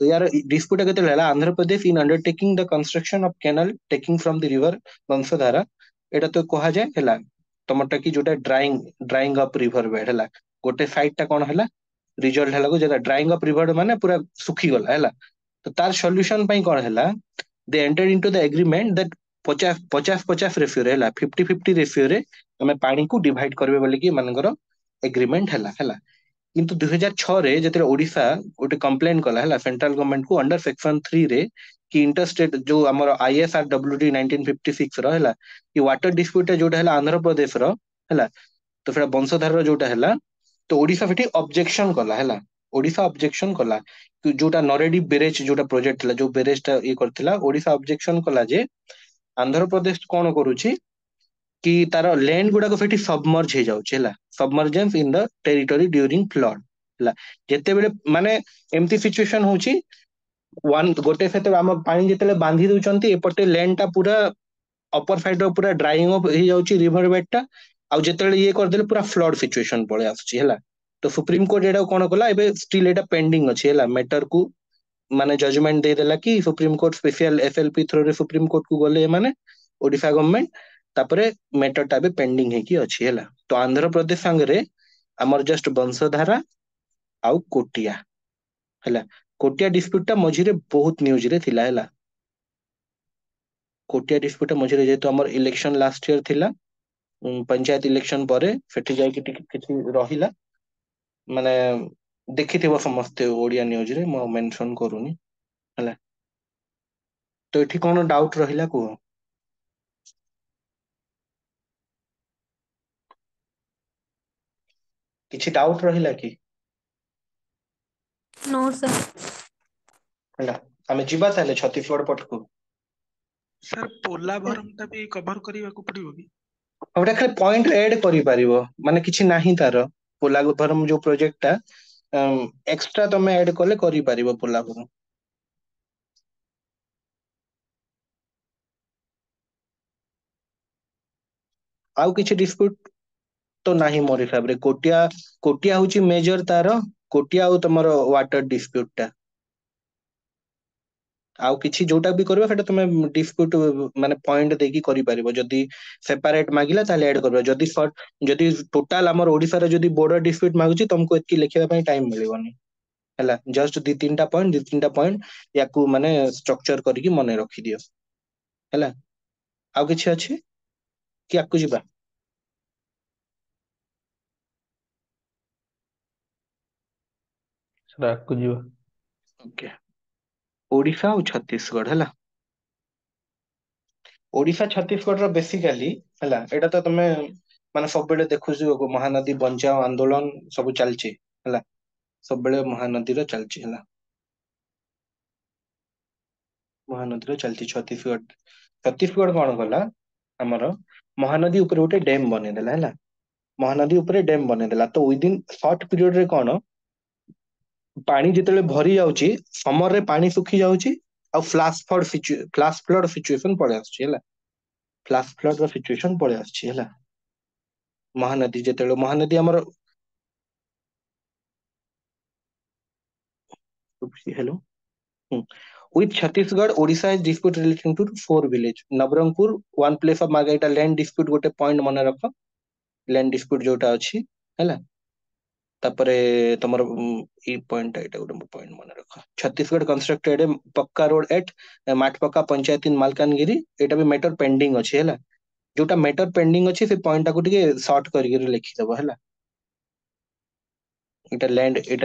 ତ ୟାର ଡିସ୍ପ୍ୟୁଟ କେତେବେଳେ ହେଲା, Andhra Pradesh in undertaking the construction of canal taking from the river Vamsadhara, ଏଇଟା ତ କୁହାଯାଏ ହେଲା, ତମରଟା କି ଯୋଉଟା ଡ୍ରାଇଙ୍ଗ ଅଫ୍ ରିଭର ବେଡ ହେଲା, ଗୋଟେ ସାଇଡ ଟା କଣ ହେଲା, ରିଜଲ୍ଟ ହେଲା ଯେଟା ଡ୍ରାଇଙ୍ଗ ଅଫ୍ ରିଭର ମାନେ ପୁରା ଶୁଖିଗଲା ହେଲା। ତ ତାର ସଲ୍ୟୁସନ ପାଇଁ କଣ ହେଲା, ଦେ ଏଣ୍ଟର୍ଡ ଇନଟୁ ଦ ଏଗ୍ରିମେଣ୍ଟ ଦ୍ୟାଟ 50-50 ରେସିଓରେ ହେଲା, 50-50 ରେସିଓରେ ଆମେ ପାଣିକୁ ଡିଭାଇଡ କରିବେ ବୋଲିକି ଏମାନଙ୍କର ଏଗ୍ରିମେଣ୍ଟ ହେଲା। କିନ୍ତୁ 2006ରେ ଯେତେବେଳେ ଓଡିଶା ଗୋଟେ କମ୍ପ୍ଲେନ କଲା ହେଲା ସେଣ୍ଟ୍ରାଲ ଗଭର୍ଣମେଣ୍ଟକୁ ଅଣ୍ଡର ସେକ୍ସନ 3 ରେ, କି ଇଣ୍ଟରଷ୍ଟେଟ ଯୋଉ ଆମର ISRWD 1956 ର ହେଲା, କି ୱାଟର ଡିସ୍ପ୍ୟୁଟ ଯୋଉଟା ହେଲା ଆନ୍ଧ୍ରପ୍ରଦେଶର ହେଲା, ତ ସେଟା ବଂଶଧାରାର ଯୋଉଟା ହେଲା, ତ ଓଡିଶା ସେଠି ଅବଜେକ୍ସନ କଲା ହେଲା। ଓଡିଶା ଅବଜେକ୍ସନ କଲା, ଯୋଉଟା ନରେଡି ବେରେଜ ଯୋଉଟା ପ୍ରୋଜେକ୍ଟ ଥିଲା, ଯୋଉ ବେରେଜ ଟା ଇଏ କରିଥିଲା, ଓଡିଶା ଅବଜେକ୍ସନ କଲା ଯେ ଆନ୍ଧ୍ରପ୍ରଦେଶ କଣ କରୁଛି କି ତାର ଲ୍ୟାଣ୍ଡ ଗୁଡାକ ସେଠି ସବମର୍ଜ ହେଇଯାଉଛି ହେଲା, ସବମର୍ଜେନ୍ସ ଇନ ଦ ଟେରିଟୋରି ଡ୍ୟୁରିଂ ଫ୍ଲଡ ହେଲା। ଯେତେବେଳେ ମାନେ ଏମିତି ସିଚୁଏସନ ହଉଛି, ଗୋଟେ ସେତେବେଳେ ଆମ ପାଣି ଯେତେବେଳେ ବାନ୍ଧି ଦଉଛନ୍ତି, ଏପଟେ ଲ୍ୟାଣ୍ଡ ଟା ପୁରା ଅପର ସାଇଡ ର ପୁରା ଡ୍ରାଇଂ ଅପ୍ ହେଇଯାଉଛି ରିଭର ବେଡ ଟା, ଆଉ ଯେତେବେଳେ ଇଏ କରିଦେଲେ ପୁରା ଫ୍ଲଡ ସିଚୁଏସନ ପଳେଇ ଆସୁଛି ହେଲା। ତ ସୁପ୍ରିମକୋର୍ଟ ଏଇଟା କଣ କଲା, ଏବେ ଷ୍ଟିଲ ଏଇଟା ପେଣ୍ଡିଙ୍ଗ ଅଛି ହେଲା, ମେଟର କୁ ମାନେ ଜଜମେଣ୍ଟ ଦେଇଦେଲା କି ସୁପ୍ରିମକୋର୍ଟ ସ୍ପେସିଆଲ SLP ଥ୍ରୋରେ ସୁପ୍ରିମକୋର୍ଟ କୁ ଗଲେ ଏମାନେ ଓଡିଶା ଗଭର୍ଣମେଣ୍ଟ, ତାପରେ ମେଟର ଟା ଏବେ ପେଣ୍ଡିଙ୍ଗ ହେଇକି ଅଛି ହେଲା। ତ ଆନ୍ଧ୍ରପ୍ରଦେଶ ସାଙ୍ଗରେ ଆମର ଜଷ୍ଟ ବଂଶଧାରା ଆଉ କୋଟିଆ ହେଲା, କୋଟିଆ ଡିସ୍ପ୍ୟୁଟ ଟା ମଝିରେ ବହୁତ ନ୍ୟୁଜ ରେ ଥିଲା ହେଲା। କୋଟିଆ ଡିସ୍ପ୍ୟୁଟ ମଝିରେ, ଯେହେତୁ ଆମର ଇଲେକ୍ସନ ଲାଷ୍ଟ ଇୟର ଥିଲା, ପଞ୍ଚାୟତ ଇଲେକ୍ସନ ପରେ ସେଠି ଯାଇକି ଟିକେ କିଛି ରହିଲା, ମାନେ ଦେଖିଥିବ ସମସ୍ତେ ଓଡିଆ ନ୍ୟୁଜରେ, ମୁଁ ଆଉ ମେନସନ କରୁନି ହେଲା। ତ ଏଠି କଣ ଡାଉଟ ରହିଲା କୁହ? କିଛି ଡାଉଟ ରହିଲା କି? No sir. ହେଲା, ଆମେ ଯିବା ତାହେଲେ ଛତିଶଗଡ ପଟକୁ। ସାର୍ ପୋଲାଭରମ ଟା ବି କଭର କରିବାକୁ ପଡିବ କି? ଗୋଟେ ଖାଲି ପଏଣ୍ଟ ଏଡ କରିପାରିବ, ମାନେ କିଛି ନାହିଁ ତାର। ପୋଲାଭରମ ଯୋଉ ପ୍ରୋଜେକ୍ଟ ଟା ଏକ୍ସଟ୍ରା ତମେ ଆଡ କଲେ କରିପାରିବ ପୋଲାଭରମ। ଆଉ କିଛି ଡିସ୍ପ୍ୟୁଟ ତ ନାହିଁ ମୋର ହିସାବରେ। କୋଟିଆ ହଉଛି ମେଜର ତାର, କୋଟିଆ ଆଉ ତମର ୱାଟର ଡିସ୍ପ୍ୟୁଟ ଟା। ଆଉ କିଛି ଯୋଉଟା ବି କରିବ ସେଟା ତମେ ଡିସ୍ପ୍ୟୁଟ ମାନେ ପଏଣ୍ଟ ଦେଇକି କରିପାରିବ। ଯଦି ସେପାରେଟ ମାଗିଲା ତାହେଲେ ଆଡ କରିବ, ଯଦି ଟୋଟାଲ ଆମର ଓଡିଶାର ଯଦି ବୋର୍ଡର ଡିସ୍ପ୍ୟୁଟ ମାଗୁଛି, ତମକୁ ଏତିକି ଲେଖିବା ପାଇଁ ଟାଇମ ମିଳିବନି ହେଲା। ଜଷ୍ଟ ଦି ତିନିଟା ପଏଣ୍ଟ ୟାକୁ ମାନେ ଷ୍ଟ୍ରକ୍ଚର କରିକି ମନେ ରଖିଦିଅ ହେଲା। ଆଉ କିଛି ଅଛି କି ଆଗକୁ ଯିବା? ସେଟା ଆଗକୁ ଯିବା। ଓକେ, ଓଡିଶା ଆଉ ଛତିଶଗଡ ହେଲା। ଓଡିଶା ଛତିଶଗଡର ବେସିକାଲି ହେଲା, ଏଇଟା ତ ତମେ ମାନେ ସବୁବେଳେ ଦେଖୁଛୁ ମହାନଦୀ ବଞ୍ଚାଅ ଆନ୍ଦୋଳନ ସବୁ ଚାଲିଛି ହେଲା, ସବୁବେଳେ ମହାନଦୀର ଚାଲିଛି ହେଲା। ମହାନଦୀର ଚାଲିଛି ଛତିଶଗଡ କଣ କଲା, ଆମର ମହାନଦୀ ଉପରେ ଗୋଟେ ଡ୍ୟାମ ବନେଇଦେଲା ହେଲା। ମହାନଦୀ ଉପରେ ଡ୍ୟାମ ବନେଇଦେଲା, ତ ୱିଦିନ ସର୍ଟ ପିରିୟଡରେ କଣ, ପାଣି ଯେତେବେଳେ ଭରି ଯାଉଛି, ସମରରେ ପାଣି ଶୁଖି ଯାଉଛି, ଆଉ ଫ୍ଲାସ ଫ୍ଲଡ ସିଚୁଏସନ ପଳେଇ ଆସୁଛି ହେଲା। ଫ୍ଲାସ ଫ୍ଲଡ ର ସିଚୁଏସନ ପଳେଇ ଆସୁଛି ହେଲା। ମହାନଦୀ ଯେତେବେଳେ ମହାନଦୀ ଆମର hello, With Chhattisgarh, Odisha has dispute relating to 4 village. Nabrangpur, one place of Margarita land dispute गोटे point मन रख land dispute जोटा अछि हैला तापरे तमर ई पॉइंट एटा गोटे पॉइंट मन रख छत्तीसगढ़ कंस्ट्रक्टेड पक्का रोड एट माटपक्का पंचायत इन मालकानगिरी एटा भी मैटर पेंडिंग अछि हैला जोटा मैटर पेंडिंग अछि से पॉइंट को टिके शॉर्ट करके लिखि दबो हैला एटा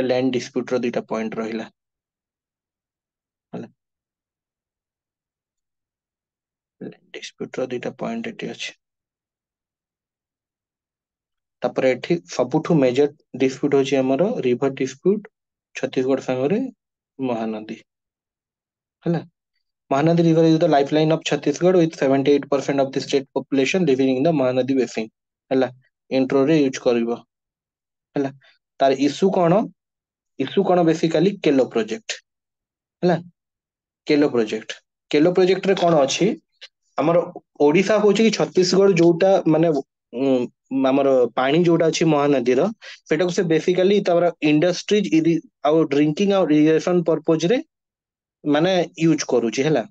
लैंड डिस्प्यूट रो दुटा पॉइंट रहिला हैला डिस्प्यूट रो दुटा पॉइंट एटी अछि तापरे एठी सबुठु मेजर डिस्प्यूट होची हमरो रिवर डिस्प्यूट छत्तीसगढ़ संगरे महानदी हैला Mahanadi River is the lifeline of Chhattisgarh with 78% of the state population living in the Mahanadi basin. ହେଲା intro रे यूज करिवो ହେଲା तार इशू कोन बेसिकली केलो प्रोजेक्ट ହେଲା केलो प्रोजेक्ट रे कोन अछि हमर ओडिसा होची कि छत्तीसगढ़ जोटा माने हमर पानी जोटा अछि महानदी रो सेटा को से बेसिकली तबर इंडस्ट्रीज आउ ड्रिंकिंग आउ इरिगेशन पर्पज रे माने यूज करूची हैला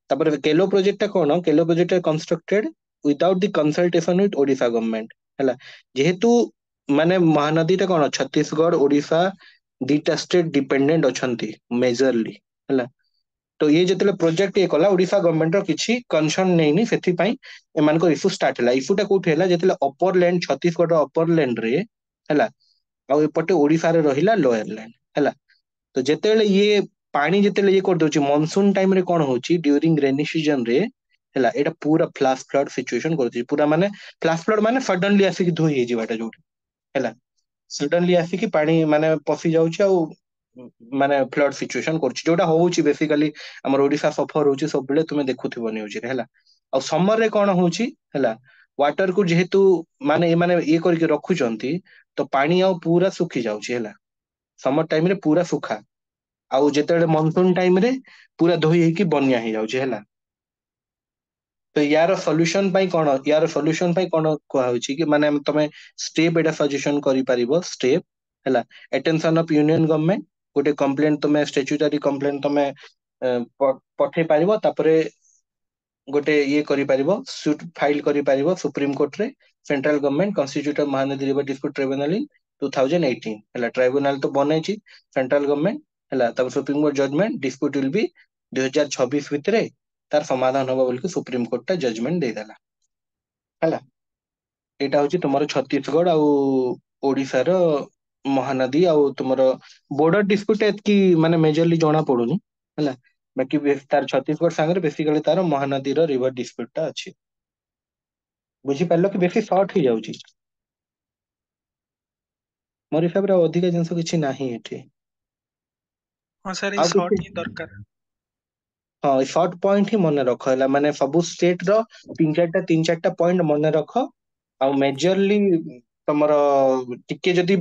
तापर केलो प्रोजेक्ट कोन Kelo project constructed without the consultation with Odisha government हैला जेहेतु माने महानदी टा कोन छत्तीसगढ़ ओडिशा दीटा स्टेट डिपेंडेंट अछंती मेजरली हैला तो ये जेतले प्रोजेक्ट ये कला ओडिशा गवर्नमेंट रो किछि कंसर्न नै नि सेति पई एमान को इशू स्टार्ट हैला इशू टा कोठी हैला जेतले अपर लैंड छत्तीसगढ़ रो अपर लैंड रे हैला आ एपटे ओडिशा रे रहिला लोअर लैंड हैला तो जेतेले ये पानी जेतेले ये कर दोची मानसून टाइम रे कोन होची ड्यूरिंग रेनी सीजन रे हैला एटा पूरा फ्लैश फ्लड सिचुएशन करची पूरा माने फ्लैश फ्लड माने सडनली आसी कि धोई हे जिवाटा जोटी हैला सडनली आसी कि पानी माने पसी जाउची आ माने फ्लड सिचुएशन करची जोटा होउची बेसिकली हमर ओडिशा सफर होउची सब बेले तुमे देखुथिबो न्यूज रे हैला आ समर रे कोन होउची हैला वाटर को जेहेतु माने ये करके रखुचंती तो पानी आ पूरा सुखी जाउची हैला समर टाइम रे पूरा सुखा आउ जेतेले मानसून टाइम रे पूरा धोई हेकी बन्या हे जाउची हैला तो यार सॉल्यूशन पाई कोन कोहा होची कि माने तमे स्टेप एटा सजेशन करि परिबो स्टेप हैला अटेंशन ऑफ यूनियन गवर्नमेंट गोटे कंप्लेंट तमे स्टैट्यूटरी कंप्लेंट तमे पठे परिबो तापरे गोटे ये करि परिबो सूट फाइल करि परिबो सुप्रीम कोर्ट रे central government constitute Mahanadi river dispute tribunal इन 2018 हैला ट्राइब्यूनल तो बनै छी सेंट्रल गवर्नमेंट हैला तब supreme court judgement dispute will be 2026 भितरे तार समाधान होबा बोल के सुप्रीम कोर्ट ता जजमेंट दे देला हैला एटा होची तुमरो छत्तीसगढ़ आ ओडिसा रो महानदी आ तुमरो बॉर्डर डिस्प्यूट एतकी माने मेजरली जणा पडुनी हैला बाकी तार छत्तीसगढ़ संगे बेसिकली तार महानदी रो रिवर डिस्प्यूट ता अछि बुझी पालो कि बेसी शॉर्ट ही जाउची मोर हिसाब रे अधिक जिंस किछि नाही एठी हाँ सर आ ये शॉर्ट किछि ही दरकार हाँ शॉर्ट पॉइंट ही मन रख हैला माने सबु स्टेट रो तीन चारटा पॉइंट मन रख आ मेजरली तमरो टिके जदी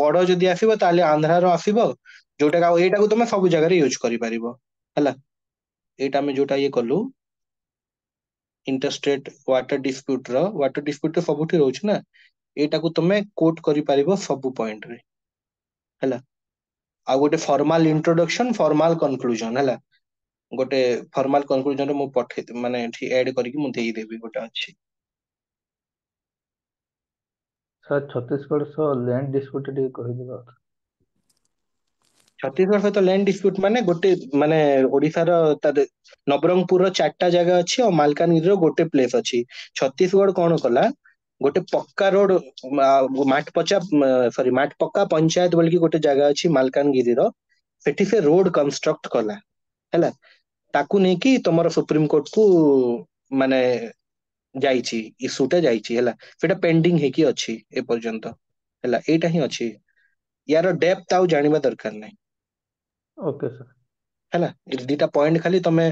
बड़ जदी आसीबो ताले आंध्रा रो आसीबो जोटा का एटा को तुम सब जगह रे यूज करि परिबो हैला एटा में जोटा ये कलु इंटरस्टेट वाटर डिस्प्यूट तो सबुठी रहउछ ना एटा को तुमे कोट करि परिबो सब पॉइंट रे हैला आ गोटे फॉर्मल इंट्रोडक्शन फॉर्मल कंक्लूजन हैला गोटे फॉर्मल कंक्लूजन रे मु पठे माने एठी ऐड करिकि मु देई देबी गोटे अछि सर छत्तीसगढ़ सह लैंड डिस्प्यूट टिके कहिदिबा छत्तीसगढ़ सहित लैंड डिस्प्यूट माने गोटे माने ओडिसा रो नवरंगपुर रो चारटा जगह अछि और मालकानगिरी रो गोटे प्लेस अछि छत्तीसगढ़ कोन कला गोटे पक्का रोड माट पक्का पंचायत बोल की गोटे जगह अछि मालकानगिरी रो सेठी से रोड कंस्ट्रक्ट कला हैला ताकू नै कि तमरो सुप्रीम कोर्ट को माने जाईची इशूटा जाईची हैला सेटा पेंडिंग हे की अछि ए पर्यंत हैला एटा ही अछि यार डेप्थ आउ जानिबा दरकार नै ओके सर हैला दुटा पॉइंट खाली तमे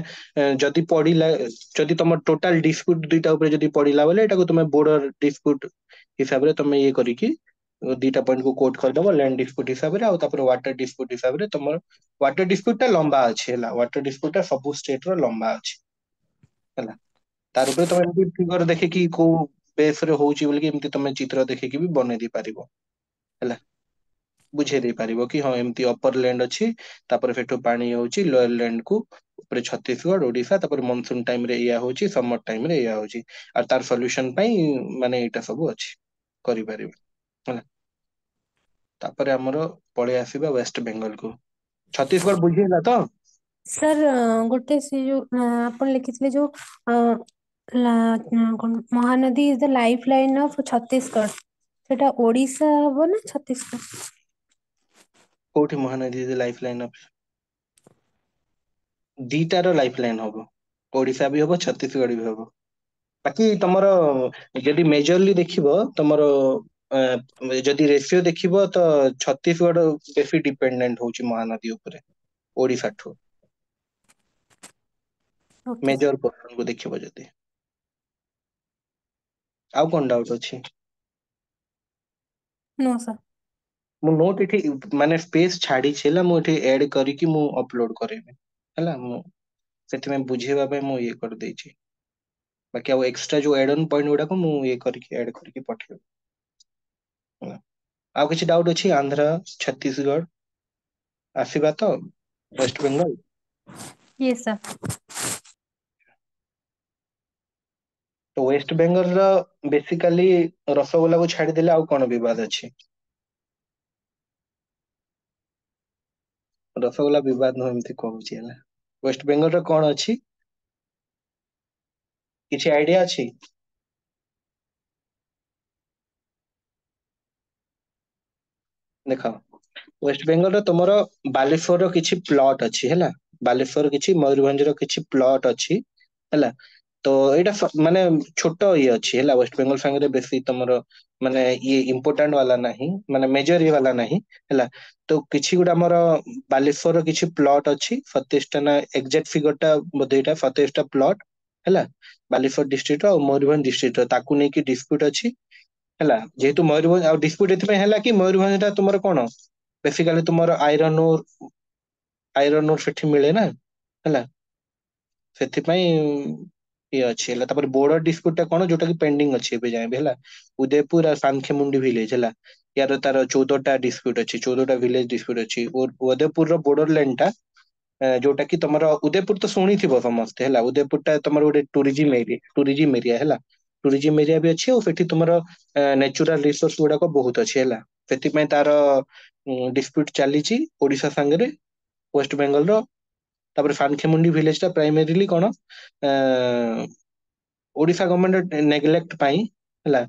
जदी पढिला जदी तम टोटल डिस्प्यूट दुटा ऊपर जदी पढिला बोले एटा को तमे बॉर्डर डिस्प्यूट हिसाब रे तमे ये करी कि दुटा पॉइंट को कोट कर दबो लैंड डिस्प्यूट हिसाब रे आ तापर वाटर डिस्प्यूट हिसाब रे तमर वाटर डिस्प्यूट ता लंबा अछि हैला वाटर डिस्प्यूट ता सब स्टेट रो लंबा अछि हैला तार ऊपर तमे एमती फिगर देखे कि को बेस रे होउची बोल कि एमती तमे चित्र देखे कि भी बने दी पारिबो हैला बुझे दे पारिबो कि हाँ एमती अपर लैंड अच्छी तापर फेठो पानी होची लोअर लैंड को ऊपर छत्तीसगढ़ ओडिशा तापर मानसून टाइम रे या होची समर टाइम रे या होची आर तार सॉल्यूशन पई माने एटा सब अछि करि पारिबे होला तापर हमरो पळे आसीबा वेस्ट बेंगल को छत्तीसगढ़ बुझिला तो सर गोटे से जो आपण लिखिଥିଲେ जो Mahanadi is the life line of Chhattisgarh सेटा ओडिशा हबो ना छत्तीसगढ़ कोठी महानदी लाइफ लाइन ऑफ दीटार लाइफ लाइन हबो ओडिशा भी हबो छत्तीसगढ़ भी हबो बाकी तमरो जदि मेजरली देखिबो तमरो जदि रेशियो देखिबो तो छत्तीसगढ़ बेसी डिपेंडेंट होची महानदी ऊपर ओडिशा ठू ओके मेजर पोर्शन को देखिबो जदि आउ कोन डाउट अछि नो सर मु नोट एठी माने स्पेस छाडी छेला मु एठी ऐड करी कि मु अपलोड करेबे हला मु सेति में बुझेबा पे मु ये कर देछि बाकी आउ एक्स्ट्रा जो एड ऑन पॉइंट गुडा को मु ये करके ऐड करके पठेबे ହେଲା। ଆଉ କିଛି डाउट ଅଛି आंध्र छत्तीसगढ़ आसीबा तो वेस्ट बंगाल यस सर तो waste Bengal row basically rasgulla को छाडी देले आउ कोन विवाद अछि रसगोला विवाद न एमती कहूची ହେଲା वेस्ट बेंगल रो कोन अछि କିଛି आइडिया अछि ଦେଖ वेस्ट बेंगल रो तमरो बालेश्वर रो किछि प्लॉट अछि हैला बालेश्वर किछि मयूरभंज रो किछि प्लॉट अछि हैला तो एटा माने छोटो ये अछि हैला वेस्ट बेंगल संगे बेसी तमरो माने ये इम्पोर्टेंट वाला नहीं माने मेजर ये वाला नहीं हैला तो किछि गुडा हमर बालेश्वर रो किछि प्लॉट अछि 27 टा ना एग्जैक्ट फिगर टा बोधेटा 27 टा प्लॉट हैला बालेश्वर डिस्ट्रिक्ट रो मयूरभंज डिस्ट्रिक्ट रो ताकू नै कि डिस्प्यूट अछि ହେଲା ଯେହେତୁ ମୟୂରଭଞ୍ଜ ଆଉ ଡିସ୍ପ୍ୟୁଟ ଏଥିପାଇଁ ହେଲା କି ମୟୂରଭଞ୍ଜ ଟା ତୁମର କଣ ବେସିକାଲି ତୁମର ଆଇରନ ଓର ସେଠି ମିଳେ ନା ହେଲା ସେଥିପାଇଁ ଇଏ ଅଛି ହେଲା ତାପରେ ବୋର୍ଡର ଡିସ୍ପ୍ୟୁଟ ଟା କଣ ଯୋଉଟା କି ପେଣ୍ଡିଙ୍ଗ ଅଛି ଏବେ ଯାଏ ବି ହେଲା ଉଦୟପୁର ଆଉ ସାନଖେମୁଣ୍ଡି ଭିଲେଜ ହେଲା ୟାର ତାର 14ଟା ଡିସ୍ପ୍ୟୁଟ ଅଛି 14ଟା ଭିଲେଜ ଡିସ୍ପ୍ୟୁଟ ଅଛି ଉଦୟପୁରର ବୋର୍ଡର ଲାଇନ ଟା ଯୋଉଟା କି ତମର ଉଦୟପୁର ତ ଶୁଣିଥିବ ସମସ୍ତେ ହେଲା ଉଦୟପୁର ଟା ତମର ଗୋଟେ ଟୁରିଜିମ ଏରିଆ ହେଲା ଟୁରିଜିମ ଏରିଆ ବି ଅଛି ଆଉ ସେଠି ତୁମର ନେଚୁରାଲ ରିସୋର୍ସ ଗୁଡାକ ବହୁତ ଅଛି ହେଲା ସେଥିପାଇଁ ତାର ଡିସ୍ପ୍ୟୁଟ ଚାଲିଛି ଓଡିଶା ସାଙ୍ଗରେ ୱେଷ୍ଟ ବେଙ୍ଗଲ ର ତାପରେ ସାନଖେମୁଣ୍ଡି ଭିଲେଜ ଟା ପ୍ରାଇମେରୀଲି କଣ ଆ ଓଡିଶା ଗଭର୍ଣମେଣ୍ଟ ନେଗଲେକ୍ଟ ପାଇଁ ହେଲା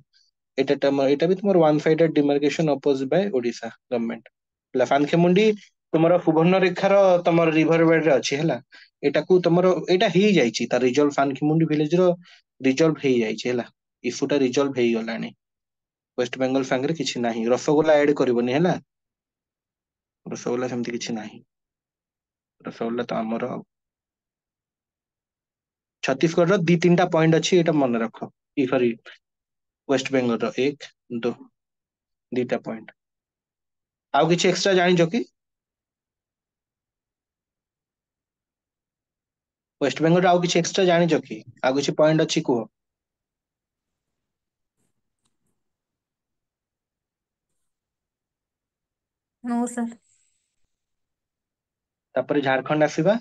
ଏଇଟା ବି ତୁମର one sided demarcation oppose by Odisha government ହେଲା ସାନଖେମୁଣ୍ଡି ତୁମର ସୁବର୍ଣ୍ଣ ରେଖାର ତମର ରିଭର ବେଡ ରେ ଅଛି ହେଲା ଏଟାକୁ ତମର ଏଇଟା ହେଇଯାଇଛି ତାର ରିଜଲ୍ଟ ସାନଖେମୁଣ୍ଡି ଭିଲେଜ ର ରିଜଲ୍ଭ ହେଇଯାଇଛି ହେଲା ଇସ୍ୟୁ ଟା ରିଜଲ୍ଭ ହେଇଗଲାଣି ୱେଷ୍ଟ ବେଙ୍ଗଲ ସାଙ୍ଗରେ କିଛି ନାହିଁ ରସଗୋଲା ଆଡ କରିବନି ହେଲା ରସଗୋଲା ସେମିତି କିଛି ନାହିଁ ରସଗୋଲା ତ ଆମର ଛତିଶଗଡ ର ଦି ତିନିଟା ପଏଣ୍ଟ ଅଛି ଏଇଟା ମନେ ରଖ ସରି ୱେଷ୍ଟ ବେଙ୍ଗଲ ର ଏକ ଦିଟା ପଏଣ୍ଟ ଆଉ କିଛି ଏକ୍ସଟ୍ରା ଜାଣିଛ କି ୱେଷ୍ଟବେଙ୍ଗଲ ଆଉ କିଛି ଏକ୍ସଟ୍ରା ଜାଣିଛ କି ଆଉ କିଛି ପଏଣ୍ଟ ଅଛି କୁହ नो सर ତାପରେ ଝାଡଖଣ୍ଡ ଆସିବା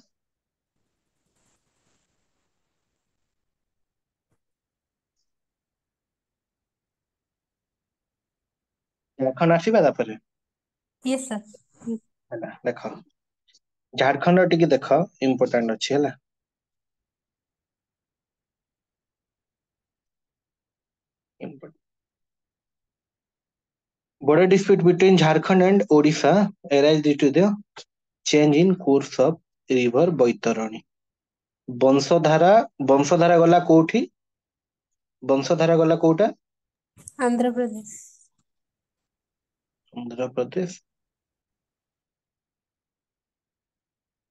ଝାଡଖଣ୍ଡ ଆସିବା ତାପରେ यस सर ହେଲା ଦେଖ ଝାଡଖଣ୍ଡ ଟିକେ ଦେଖ ଇମ୍ପୋର୍ଟାଣ୍ଟ ଅଛି ହେଲା border dispute between Jharkhand and Odisha arise due to the change in course of river Baitarani. ବଂଶଧାରା ବଂଶଧାରା ଗଲା କୋଉଠି ବଂଶଧାରା ଗଲା କୋଉଟା आंध्र प्रदेश ଆନ୍ଧ୍ରପ୍ରଦେଶ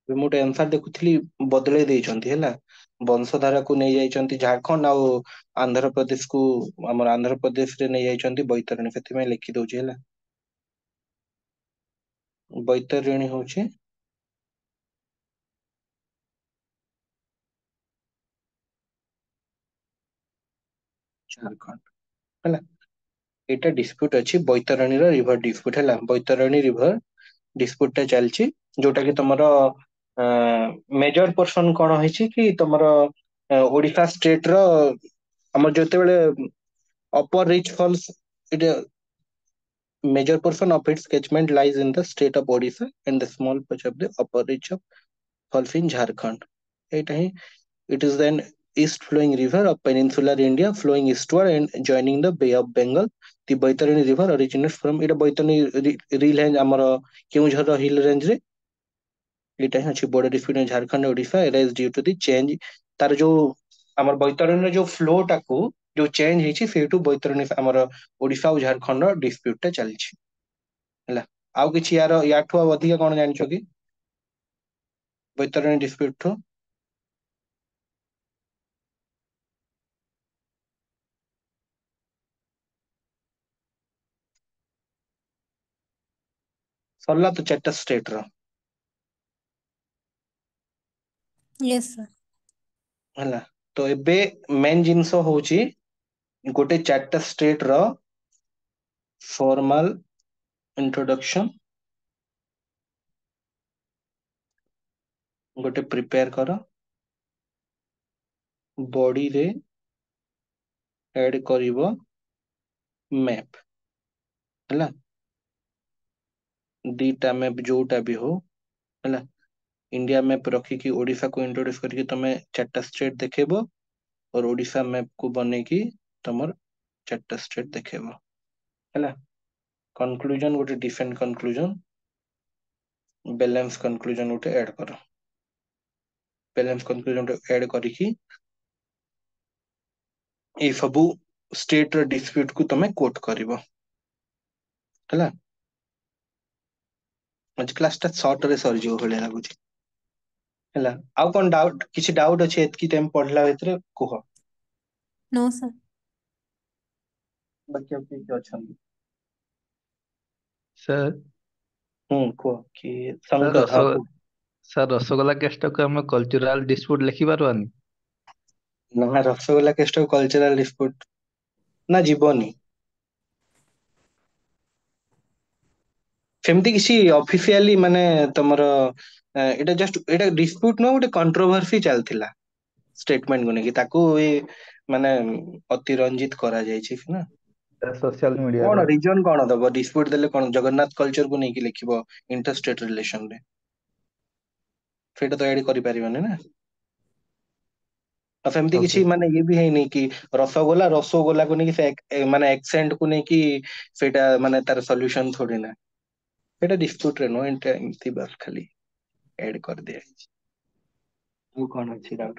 ମୁଁ ଗୋଟେ ଆନ୍ସର ଦେଖୁଥିଲି ବଦଳେଇ ଦେଇଛନ୍ତି ହେଲା ବଂଶଧାରାକୁ ନେଇ ଯାଇଛନ୍ତି ଝାଡଖଣ୍ଡ ଆଉ ଆନ୍ଧ୍ରପ୍ରଦେଶକୁ ଆମର ଆନ୍ଧ୍ରପ୍ରଦେଶରେ ନେଇ ଯାଇଛନ୍ତି ବୈତରଣୀ ସେଥିପାଇଁ ଲେଖି ଦଉଛି ହେଲା ବୈତରଣୀ ହଉଛି ଝାଡଖଣ୍ଡ ହେଲା एटा डिस्प्यूट अछि बैतरणी रो रिवर डिस्प्यूट हैला बैतरणी रिवर डिस्प्यूट टा चलछि जोटा कि तमरो मेजर पोर्शन कोन होइछि कि तमरो ओडिशा स्टेट रो हमर जते बेले upper reach falls it major portion of its catchment lies in the state of Odisha and the small patch of the upper reach of falls in Jharkhand. It, it is an east flowing river of peninsular India flowing eastward and joining the Bay of Bengal. The Baitarani river originates from it Baitarani hill range amara Keonjhar hill range re এটা ହିଁ ଅଛି border dispute in Jharkhand Odisha arise due to the change ତାର ଯୋଉ ଆମର ବୈତରଣୀର ଯୋଉ ଫ୍ଲୋ ଟାକୁ ଯୋଉ ଚେଞ୍ଜ ହେଇଛି ସେଇଠୁ ବୈତରଣୀ ଆମର ଓଡିଶା ଆଉ ଝାଡଖଣ୍ଡର ଡିସ୍ପ୍ୟୁଟ ଟା ଚାଲିଛି ହେଲା ଆଉ କିଛି ୟାଠୁ ଆଉ ଅଧିକା କଣ ଜାଣିଛ କି ବୈତରଣୀ ଡିସ୍ପ୍ୟୁଟ ଠୁ ସରିଲା ତ ଚାରିଟା ଷ୍ଟେଟ ର यस सर। ହେଲା ତ ଏବେ ମେନ୍ ଜିନିଷ ହଉଛି ଗୋଟେ ଚାରିଟା ଷ୍ଟେଟ ର ଫର୍ମାଲ ଇଣ୍ଟ୍ରୋଡକ୍ସନ ଗୋଟେ ପ୍ରିପେୟାର କର ବଡିରେ ଆଡ୍ କରିବ ମ୍ୟାପ ହେଲା ଦିଟା ମ୍ୟାପ ଯୋଉଟା ବି ହଉ ହେଲା इंडिया मैप रखिकी ओडिशा को इंट्रोड्यूस करके तमे चारटा स्टेट देखेबो और ओडिशा मैप को बनेकी तमर चारटा स्टेट देखेबो हैला कंक्लूजन गोटे डिफरेंट कंक्लूजन बैलेंस कंक्लूजन गोटे ऐड करो बैलेंस कंक्लूजन ऐड करिकी ए सबु स्टेट रो डिस्प्यूट को तमे कोट करिवो हैला आज क्लास ता शॉर्ट रे सर जो होले लागुची ହେଲା ଆଉ କଣ ଡାଉଟ କିଛି ଡାଉଟ ଅଛି ଏତିକି ଟାଇମ ପଢିଲା ଭିତରେ କୁହ नो सर। ବାକି ଆଉ କିଏ କିଏ ଅଛନ୍ତି सर କୁହ କି सर ଶଙ୍କର ହଁ କୁହ सर रसगोला केसटाକୁ ଆମେ କଲଚରାଲ ଡିସ୍ପ୍ୟୁଟ ଲେଖିପାରିବାନି? ନା ରସଗୋଲା କେଷ୍ଟ କଲଚରାଲ ଡିସ୍ପ୍ୟୁଟ ନା ଯିବନି ସେମିତି କିଛି ଅଫିସିଆଲି ମାନେ ତମର ଏଇଟା ଜଷ୍ଟ ଏଇଟା ଡିସ୍ପ୍ୟୁଟ ନୁହଁ ଗୋଟେ କଣ୍ଟ୍ରୋଭର୍ସି ଚାଲିଥିଲା ଷ୍ଟେଟମେଣ୍ଟ କୁ ନେଇକି ତାକୁ ମାନେ ଅତିରଞ୍ଜିତ କରାଯାଇଛି ନା ସୋସିଆଲ ମିଡିଆରେ। କଣ ରିଜନ କଣ ଦବ ଡିସ୍ପ୍ୟୁଟ ଦେଲେ କଣ ଜଗନ୍ନାଥ କଲଚର କୁ ନେଇକି ଲେଖିବ ଇଣ୍ଟରଷ୍ଟେଟ ରିଲେସନ ରେ ସେଇଟା ତ ଏଡି କରିପାରିବନି ନା ଆଉ ସେମିତି ଓକେ କିଛି ମାନେ ଇଏ ବି ହେଇନି କି ରସଗୋଲାକୁ ନେଇକି ସେ ମାନେ ଏକ୍ସେଣ୍ଟ କୁ ନେଇକି ସେଇଟା ମାନେ ତାର ସଲ୍ୟୁସନ ଥୋଡି ନା ସେଇଟା ଡିସ୍ପ୍ୟୁଟ ରେ ନୁହଁ ଏମିତି ବାସ୍ ଖାଲି ଏଡ୍ କରିଦିଆଯାଇଛି ଆଉ କଣ ଅଛି ଡାଉଟ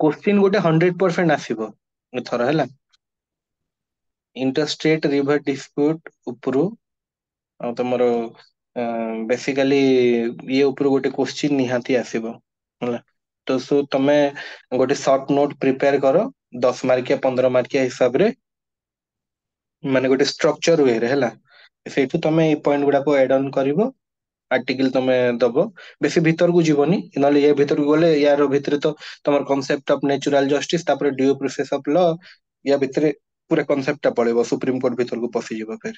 क्वेश्चन गोटे 100% ଆସିବ ଏଥର ହେଲା इंटरस्टेट रिवर डिस्प्यूट उपरू ଆଉ ତମର ବେସିକାଲି ଇଏ ଉପରୁ ଗୋଟେ क्वेश्चन ନିହାତି ଆସିବ ହେଲା ତ ତମେ ଗୋଟେ ସର୍ଟ ନୋଟ ପ୍ରିପେୟାର କର 10 ମାର୍କିଆ 15 ମାର୍କିଆ ହିସାବରେ ମାନେ ଗୋଟେ ଷ୍ଟ୍ରକ୍ଚର ୱେରେ ହେଲା ସେଇଠୁ ତମେ ଏଇ ପଏଣ୍ଟ ଗୁଡାକୁ ଆଡ୍ ଅନ୍ କରିବ ଆର୍ଟିକଲ ତମେ ଦବ ବେଶୀ ଭିତରକୁ ଯିବନି ନହେଲେ ଏ ଭିତରକୁ ଗଲେ ୟାର ଭିତରେ ତ ତମର କନସେପ୍ଟ ଅଫ ନ୍ୟାଚୁରାଲ ଜଷ୍ଟିସ ତାପରେ ଡ୍ୟୁ ପ୍ରୋସେସ ଅଫ ଲ ୟା ଭିତରେ ପୁରା କନସେପ୍ଟ ଟା ପଳେଇବ ସୁପ୍ରିମକୋର୍ଟ ଭିତରକୁ ପଶିଯିବ ଫେର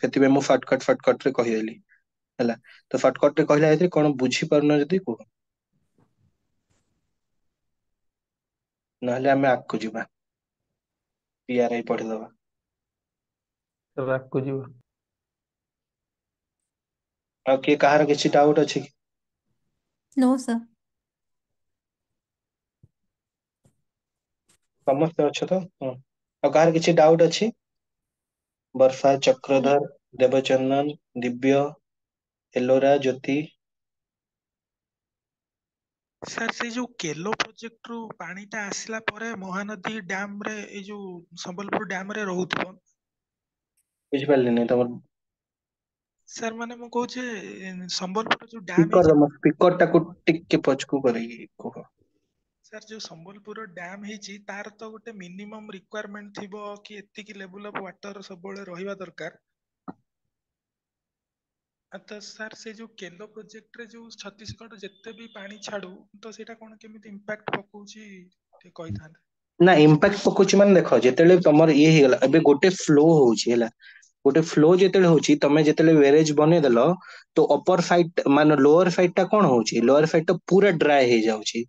ସେଥିପାଇଁ ମୁଁ ସର୍ଟକଟ ରେ କହିଦେଲି ହେଲା ତ ସର୍ଟକଟ ରେ କହିଲା ଭିତରେ କଣ ବୁଝିପାରୁନ ଯଦି କୁହ ନହେଲେ ଆମେ ଆଗକୁ ଯିବା ପିଆରଆଇ ପଢିଦବା ତ ଆଗକୁ ଯିବା ଆଉ କିଏ କାହାର କିଛି ଡାଉଟ ଅଛି କି नो सर। ସମସ୍ତେ ଅଛ ତ ହଁ ଆଉ କାହାର କିଛି ଡାଉଟ ଅଛି ବର୍ଷା ଚକ୍ରଧର ଦେବଚନ୍ଦନ ଦିବ୍ୟ ଏଲୋରା ଜ୍ୟୋତି ସାର୍ ସେଇ ଯୋଉ କେଲୋ ପ୍ରୋଜେକ୍ଟ ରୁ ପାଣିଟା ଆସିଲା ପରେ ମହାନଦୀ ଡ୍ୟାମ ରେ ଏଇ ଯୋଉ ସମ୍ବଲପୁର ଡ୍ୟାମ ରେ ରହୁଥିବ ବୁଝିପାରିଲିନି ତମର ସାର୍ ମାନେ ମୁଁ କହୁଛି ସମ୍ବଲପୁର ଯୋଉ ଡ୍ୟାମ ହେଇଛି ସ୍ପିକର ଟାକୁ ଟିକେ ପଛକୁ କରିକି କୁହ ସାର୍ ଯୋଉ ସମ୍ବଲପୁର ଡ୍ୟାମ ହେଇଛି ତାର ତ ଗୋଟେ ମିନିମମ ରିକ୍ୱାରମେଣ୍ଟ ଥିବ କି ଏତିକି ଲେବୁଲ ଅଫ ୱାଟର ସବୁବେଳେ ରହିବା ଦରକାର ତ ସାର୍ ସେ ଯୋଉ କେଲୋ ପ୍ରୋଜେକ୍ଟ ରେ ଯୋଉ ଛତିଶଗଡ଼ ଯେତେ ବି ପାଣି ଛାଡୁ ତ ସେଇଟା କଣ କେମିତି ଇମ୍ପାକ୍ଟ ପକଉଛି ଟିକେ କହିଥାନ୍ତେ। ନା ଇମ୍ପାକ୍ଟ ପକଉଛି ମାନେ ଦେଖ, ଯେତେବେଳେ ତମର ଇଏ ହେଇଗଲା, ଏବେ ଗୋଟେ ଫ୍ଲୋ ହଉଛି ହେଲା, ଗୋଟେ ଫ୍ଲୋ ଯେତେବେଳେ ହଉଛି, ତମେ ଯେତେବେଳେ ୱେରେଜ ବନେଇଦେଲ, ତ ଅପର ସାଇଡ ମାନେ ଲୋଅର ସାଇଡ ଟା କଣ ହଉଛି, ଲୋଅର ସାଇଡ ଟା ପୁରା ଡ୍ରାଏ ହେଇଯାଉଛି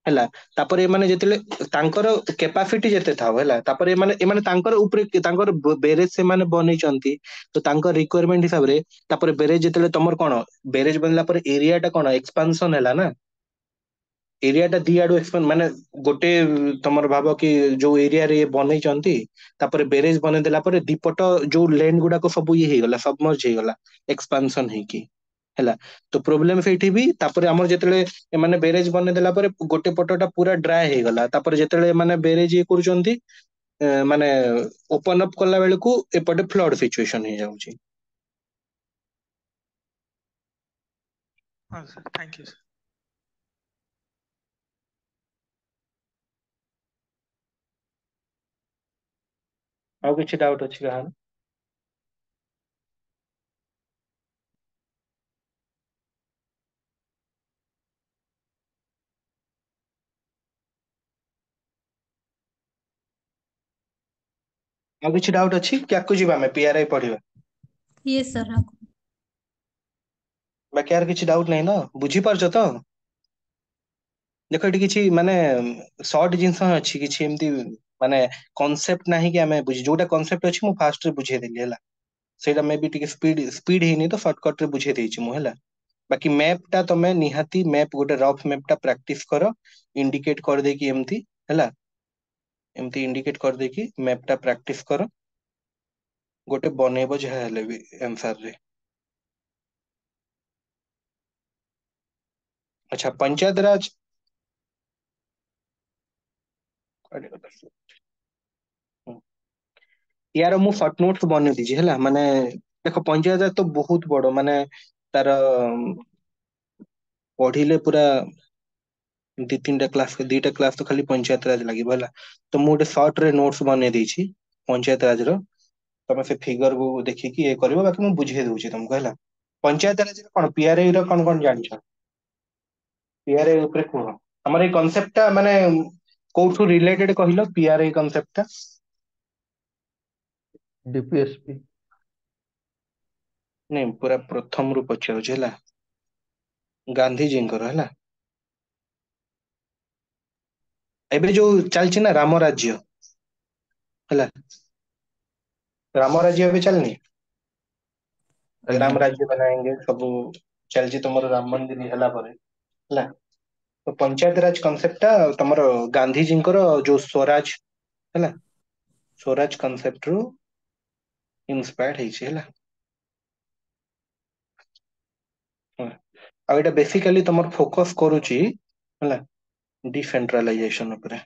ହେଲା। ତାପରେ ଏମାନେ ଯେତେବେଳେ ତାଙ୍କର କେପାସିଟି ଯେତେ ଥାଉ ହେଲା, ତାପରେ ଏମାନେ ଏମାନେ ତାଙ୍କର ଉପରେ ତାଙ୍କର ବେରେଜ ସେମାନେ ବନେଇଛନ୍ତି, ତ ତାଙ୍କ ରିକ୍ୱାରମେଣ୍ଟ ହିସାବରେ ତାପରେ ବେରେଜ ଯେତେବେଳେ ତମର କଣ, ବେରେଜ ବନେଇଲା ପରେ ଏରିଆ ଟା କଣ ଏକ୍ସପାନସନ ହେଲା ନା, ଏରିଆ ଟା ଦି ଆଡୁ ଏକ୍ସପାଣ୍ଡ, ମାନେ ଗୋଟେ ତମର ଭାବ କି ଯୋଉ ଏରିଆରେ ବନେଇଛନ୍ତି, ତାପରେ ବେରେଜ ବନେଇ ଦେଲା ପରେ ଦିପଟ ଯୋଉ ଲେନ୍ ଗୁଡାକ ସବୁ ଇଏ ହେଇଗଲା, ସବମର୍ଜ ହେଇଗଲା ଏକ୍ସପାନସନ ହେଇକି ହେଲା। ତ ପ୍ରୋବ୍ଲେମ ସେଇଠି ବି, ତାପରେ ଆମର ଯେତେବେଳେ ଏମାନେ ବେରେଜ ବନେଇ ଦେଲା ପରେ ଗୋଟେ ପଟଟା ପୁରା ଡ୍ରାଏ ହେଇଗଲା, ତାପରେ ଯେତେବେଳେ ଏମାନେ ବେରେଜ ଇଏ କରୁଛନ୍ତି, ମାନେ ଓପନ ଅପ୍ କଲା ବେଳକୁ ଏପଟେ ଫ୍ଲଡ ସିଚୁଏସନ ହେଇଯାଉଛି। ହଁ ସାର୍, ଥ୍ୟାଙ୍କ ୟୁ ସାର୍। ଆଉ କିଛି ଡାଉଟ୍ ଅଛି କାହାର? ଆଉ କିଛି ଡାଉଟ୍ ଅଛି? କ୍ୟାକୁ ଯିବା ଆମେ ପିଆରଆଇ ପଢିବା, Yes, sir. ବାକି ଆର କିଛି ଡାଉଟ୍ ନାହିଁ ନା, ବୁଝିପାରୁଛ ତ? ଦେଖ ଏଠି କିଛି ମାନେ ସର୍ଟ ଜିନିଷ ଅଛି, କିଛି ଏମିତି ମାନେ କନସେପ୍ଟ ନାହିଁ କି ଆମେ ବୁଝି, ଯୋଉଟା କନସେପ୍ଟ ଅଛି ମୁଁ ଫାଷ୍ଟରେ ବୁଝେଇଦେଲି ହେଲା, ସେଇଟା ମେ ବି ଟିକେ ସ୍ପିଡ ହେଇନି ତ ସର୍ଟକଟ ରେ ବୁଝେଇ ଦେଇଛି ମୁଁ ହେଲା। ବାକି ମ୍ୟାପ ଟା ତମେ ନିହାତି ମ୍ୟାପ ଗୋଟେ ରଫ୍ ମ୍ୟାପ ଟା ପ୍ରାକ୍ଟିସ କର, ଇଣ୍ଡିକେଟ କରିଦେଇକି ଏମିତି ହେଲା, ଏମିତି ଇଣ୍ଡିକେଟ କରିଦେଇକି ମ୍ୟାପ ଟା ପ୍ରାକ୍ଟିସ କର, ଗୋଟେ ବନେଇବ ଯାହା ହେଲେ ବି ଆନ୍ସର ରେ। ଆଚ୍ଛା, ପଞ୍ଚାୟତ ରାଜ ୟାର ମୁଁ ସର୍ଟ ନୋଟ୍ସ ବନେଇ ଦେଇଛି ହେଲା, ମାନେ ଦେଖ ପଞ୍ଚାୟତ ରାଜ ତ ବହୁତ ବଡ, ମାନେ ତାର ପଢିଲେ ପୁରା ଦି ତିନିଟା କ୍ଲାସ, ଦିଟା କ୍ଲାସ ତ ଖାଲି ପଞ୍ଚାୟତ ରାଜ ଲାଗିବ ହେଲା। ତ ମୁଁ ଗୋଟେ ସର୍ଟ ରେ ନୋଟ୍ସ ବନେଇ ଦେଇଛି ପଞ୍ଚାୟତ ରାଜ ର, ତମେ ସେ ଫିଗର କୁ ଦେଖିକି ଇଏ କରିବ, ବାକି ମୁଁ ବୁଝେଇ ଦଉଛି ତମକୁ ହେଲା। ପଞ୍ଚାୟତ ରାଜ କଣ, ପିଆରଆଇ ର କଣ କଣ ଜାଣିଛ? ପିଆରଆଇ ଉପରେ କୁହ, ଆମର ଏଇ କନସେପ୍ଟ ଟା ମାନେ କୋଉଠୁ ରିଲେଟେଡ କହିଲ, ପିଆରଆଇ କନସେପ୍ଟ ଟା? DPSP। ନାଇଁ ପୁରା ପ୍ରଥମରୁ ପଚାରୁଛି ହେଲା, ଗାନ୍ଧିଜୀଙ୍କର ହେଲା, ଏବେ ଯୋଉ ଚାଲିଛି ନା ରାମ ରାଜ୍ୟ ହେଲା, ରାମ ରାଜ୍ୟ ଏବେ ଚାଲିନି, ଆଜ୍ଞା। ରାମ ରାଜ୍ୟ ବନାଏଙ୍ଗେ ସବୁ ଚାଲିଛି ତମର ରାମ ମନ୍ଦିର ହେଲା ପରେ ହେଲା। ତ ପଞ୍ଚାୟତ ରାଜ କନସେପ୍ଟ ଟା ତମର ଗାନ୍ଧିଜୀଙ୍କର ଯୋଉ ସ୍ୱରାଜ ହେଲା, ସ୍ୱରାଜ କନସେପ୍ଟ ରୁ ଇନ୍ସପାୟାର୍ଡ ହେଇଛି ହେଲା। ହେଲା। ଆଉ ଏଇଟା ବେସିକାଲି ତମର ଫୋକସ କରୁଛି ହେଲା ଡିସେଣ୍ଟ୍ରାଲାଇଜେସନ ଉପରେ,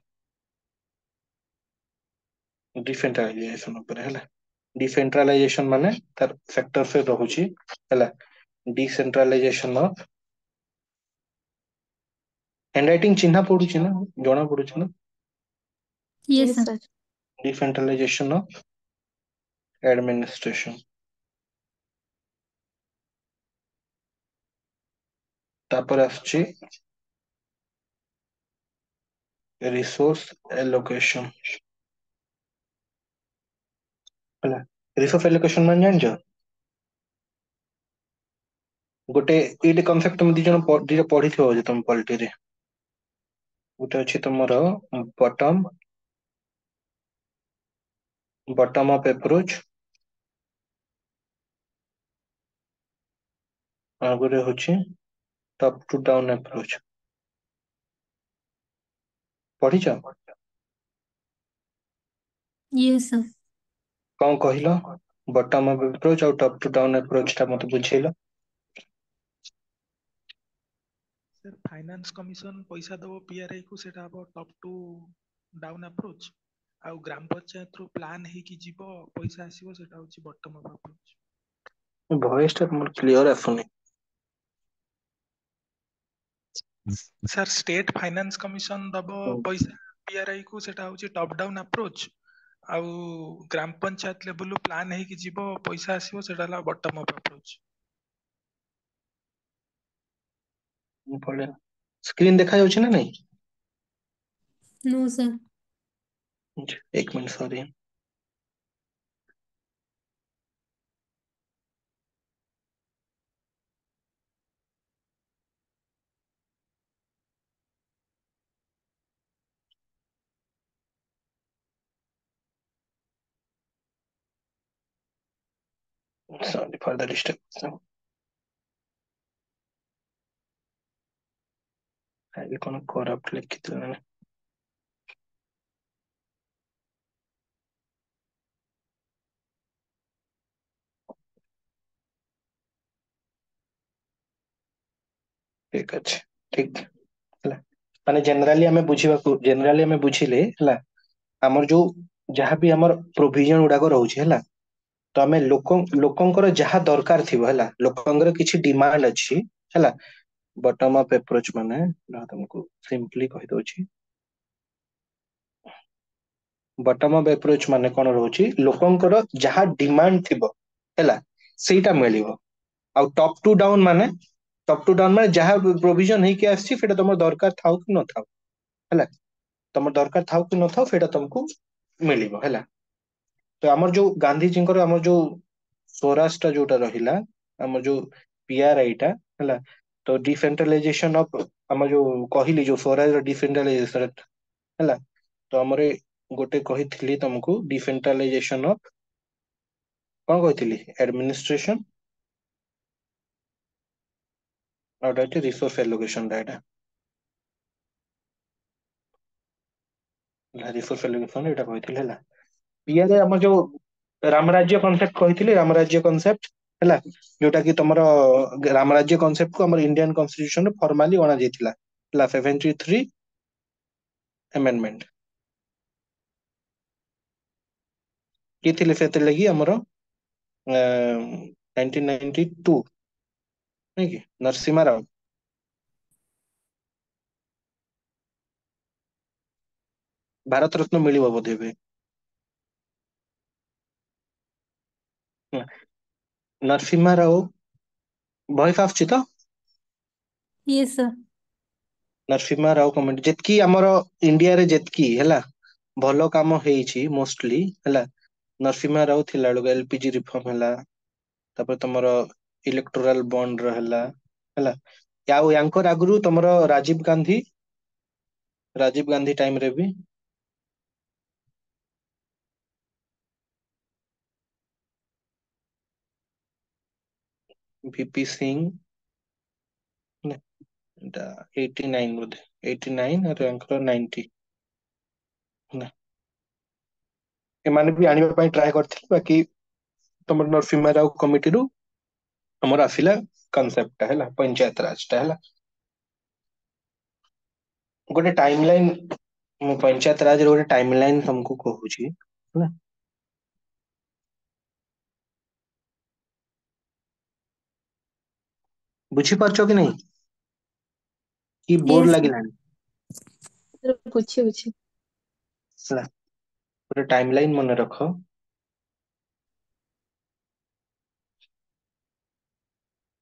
ଡିସେଣ୍ଟ୍ରାଲାଇଜେସନ ଉପରେ ହେଲା। ଡିସେଣ୍ଟ୍ରାଲାଇଜେସନ ମାନେ ତାର ସେକ୍ଟର ରହୁଛି ହେଲା, ଡିସେଣ୍ଟ୍ରାଲାଇଜେସନ ଅଫ, ହ୍ୟାଣ୍ଡରାଇଟିଂ ଚିହ୍ନା ପଡୁଛି ନା, ଜଣା ପଡୁଛି ନା? Yes, Yes, sir. sir. Decentralization of administration, ତାପରେ ଆସୁଛି resource allocation ହେଲା। resource allocation ମାନେ ଜାଣିଛ? ଗୋଟେ ଏଇଟା କନସେପ୍ଟ ତମେ ଦି ଜଣ ପଢିଥିବ ଯେ ତମ ପଲିଟିରେ, ଗୋଟେ ଅଛି ତମର ବଟମ ଅଫ ଆପ୍ରୋଚ, ଆଉ ଗୋଟେ ହଉଛି ଟପ୍ ଟୁ ଡାଉନ୍ ଆପ୍ରୋଚ, ପଢିଛ? Yes, sir. କଣ କହିଲ, ବଟମ ଅଫ ଆପ୍ରୋଚ ଆଉ ଟପ୍ ଟୁ ଡାଉନ୍ ଆପ୍ରୋଚ ଟା ମତେ ବୁଝେଇଲ। ସାର୍ ଫାଇନାନ୍ସ କମିଶନ ପଇସା ଦବ ପିଆରଆଇ କୁ, ସେଟା ହବ ଟପ୍ ଟୁ ଡାଉନ୍ ଆପ୍ରୋଚ, ଆଉ ଗ୍ରାମ ପଞ୍ଚାୟତରୁ ପ୍ଲାନ୍ ହେଇକି ଯିବ ପଇସା ଆସିବ, ସେଟା ହଉଛି ବଟମ ଅପ୍ ଆପ୍ରୋଚ। ଭଏସ ଟା ମୋର କ୍ଲିୟର ଆସୁନି। ସାର୍ ଷ୍ଟେଟ ଫାଇନାନ୍ସ କମିଶନ ଦବ ହୁଁ। ପଇସା ପିଆରଆଇ କୁ, ସେଟା ହଉଛି ଟପ୍ ଡାଉନ୍ ଆପ୍ରୋଚ, ଆଉ ଗ୍ରାମ ପଞ୍ଚାୟତ ଲେଭେଲରୁ ପ୍ଲାନ୍ ହେଇକି ଯିବ ପଇସା ଆସିବ, ସେଟା ହେଲା ବଟମ ଅପ୍ ଆପ୍ରୋଚ। स्क्रीन देखा जाଉଛି ना नहीं? No sir. एक minute sorry. Sorry for the disturbance. File କଣ କରପ୍ଟ ଲେଖିଥିଲା ନା? ଠିକ ଅଛି, ଠିକ ହେଲା। ମାନେ ଜେନେରାଲି ଆମେ ବୁଝିଲେ ହେଲା, ଆମର ଯୋଉ ଯାହାବି ଆମର ପ୍ରୋଭିଜନ ଗୁଡାକ ରହୁଛି ହେଲା, ତ ଆମେ ଲୋକଙ୍କର ଯାହା ଦରକାର ଥିବ ହେଲା, ଲୋକଙ୍କର କିଛି ଡିମାଣ୍ଡ ଅଛି ହେଲା, ବଟମ ଅପ୍ ଆପ୍ରୋଚ ମାନେ ତମକୁ ସିମ୍ପଲି କହିଦଉଛି। ବଟମ ଅପ୍ ଆପ୍ରୋଚ ମାନେ କଣ ରହୁଛି, ଲୋକଙ୍କର ଯାହା ଡିମାଣ୍ଡ ଥିବ ହେଲା ସେଇଟା ମିଳିବ। ଆଉ ଟପ୍ ଟୁ ଡାଉନ ମାନେ ଯାହା ପ୍ରୋଭିଜନ ହେଇକି ଆସିଛି ସେଇଟା ତମର ଦରକାର ଥାଉ କି ନଥାଉ ହେଲା, ତମର ଦରକାର ଥାଉ କି ନଥାଉ ସେଇଟା ତମକୁ ମିଳିବ ହେଲା। ତ ଆମର ଯୋଉ ଗାନ୍ଧିଜୀଙ୍କର ଆମର ଯୋଉ ସ୍ୱରାଷ୍ଟ୍ର ଯୋଉଟା ରହିଲା, ଆମର ଯୋଉ ପିଆରଆଇ ଟା ହେଲା, ତ ଡିସେଣ୍ଟ୍ରାଲାଇଜେସନ ଅଫ ଆମର ଯୋଉ କହିଲି ଯୋଉ ସ୍ୱରାଜ ଡିସେଣ୍ଟ୍ରାଲାଇଜେସନ ହେଲା, ତ ଆମର ଗୋଟେ କହିଥିଲି ତମକୁ ଡିସେଣ୍ଟ୍ରାଲାଇଜେସନ ଅଫ କଣ କହିଥିଲି, ଆଡମିନିଷ୍ଟ୍ରେସନ ଆଉ ରିସୋର୍ସ ଆଲୋକେସନ ଏଇଟା ରିସୋର୍ସ ଆଲୋକେସନ ଏଇଟା କହିଥିଲି ହେଲା। ପିଆରେ ଆମର ଯୋଉ ରାମରାଜ୍ୟ କନସେପ୍ଟ କହିଥିଲି, ରାମରାଜ୍ୟ କନସେପ୍ଟ ହେଲା, ଯୋଉଟା କି ତମର ରାମରାଜ୍ୟ କନସେପ୍ଟ କୁ ଆମର ଇଣ୍ଡିଆନ କନଷ୍ଟିଟ୍ୟୁସନ ଫର୍ମାଲି ଅଣାଯାଇଥିଲା ହେଲା, 73 amendment। କିଏ ଥିଲେ ସେଥିଲାଗି ଆମର 1992 ନାଇଁ କି ନରସିଂହା ରାଓ। ଭାରତ ରତ୍ନ ମିଳିବ ବୋଧେ ଏବେ। ନରସିଂହା ରାଓ ଭଏସ ଆସୁଛି ତ? Yes sir. Narasimha Rao committee ଯେତିକି ଆମର ଇଣ୍ଡିଆରେ ଯେତିକି ହେଲା ଭଲ କାମ ହେଇଛି ମୋଷ୍ଟଲି ହେଲା, ନରସିଂହା ରାଓ ଥିଲା ବେଳକୁ ଏଲପିଜି ରିଫର୍ମ ହେଲା, ତାପରେ ତମର ଇଲେକ୍ଟୋରାଲ ବଣ୍ଡ ର ହେଲା, ଆଉ ୟାଙ୍କର ଆଗରୁ ତମର ରାଜୀବ ଗାନ୍ଧୀ ଟାଇମ ରେ ବି ଭିପି ସିଂ 89 ବୋଧେ 89 ଆଉ ୟାଙ୍କର 90 ହେଲା। ଏମାନେ ବି ଆଣିବା ପାଇଁ ଟ୍ରାଏ କରିଥିଲେ, ବାକି ତମର ନରସିଂହା ରାଓ କମିଟିରୁ ଆମର ଆସିଲା କନସେପ୍ଟ ଟା ହେଲା, ପଞ୍ଚାୟତ ରାଜ ଟା ହେଲା। ଗୋଟେ ଟାଇମ ଲାଇନ, ମୁଁ ପଞ୍ଚାୟତ ରାଜର ଗୋଟେ ଟାଇମ ଲାଇନ ତମକୁ କହୁଛି ହେଲା। ବୁଝିପାରୁଛ କି ନାଇଁ, କି ବୋର यस सर। ଲାଗିଲାଣି? ବୁଝି ବୁଝି ହେଲା, ଗୋଟେ ଟାଇମ ଲାଇନ ମନେ ରଖ।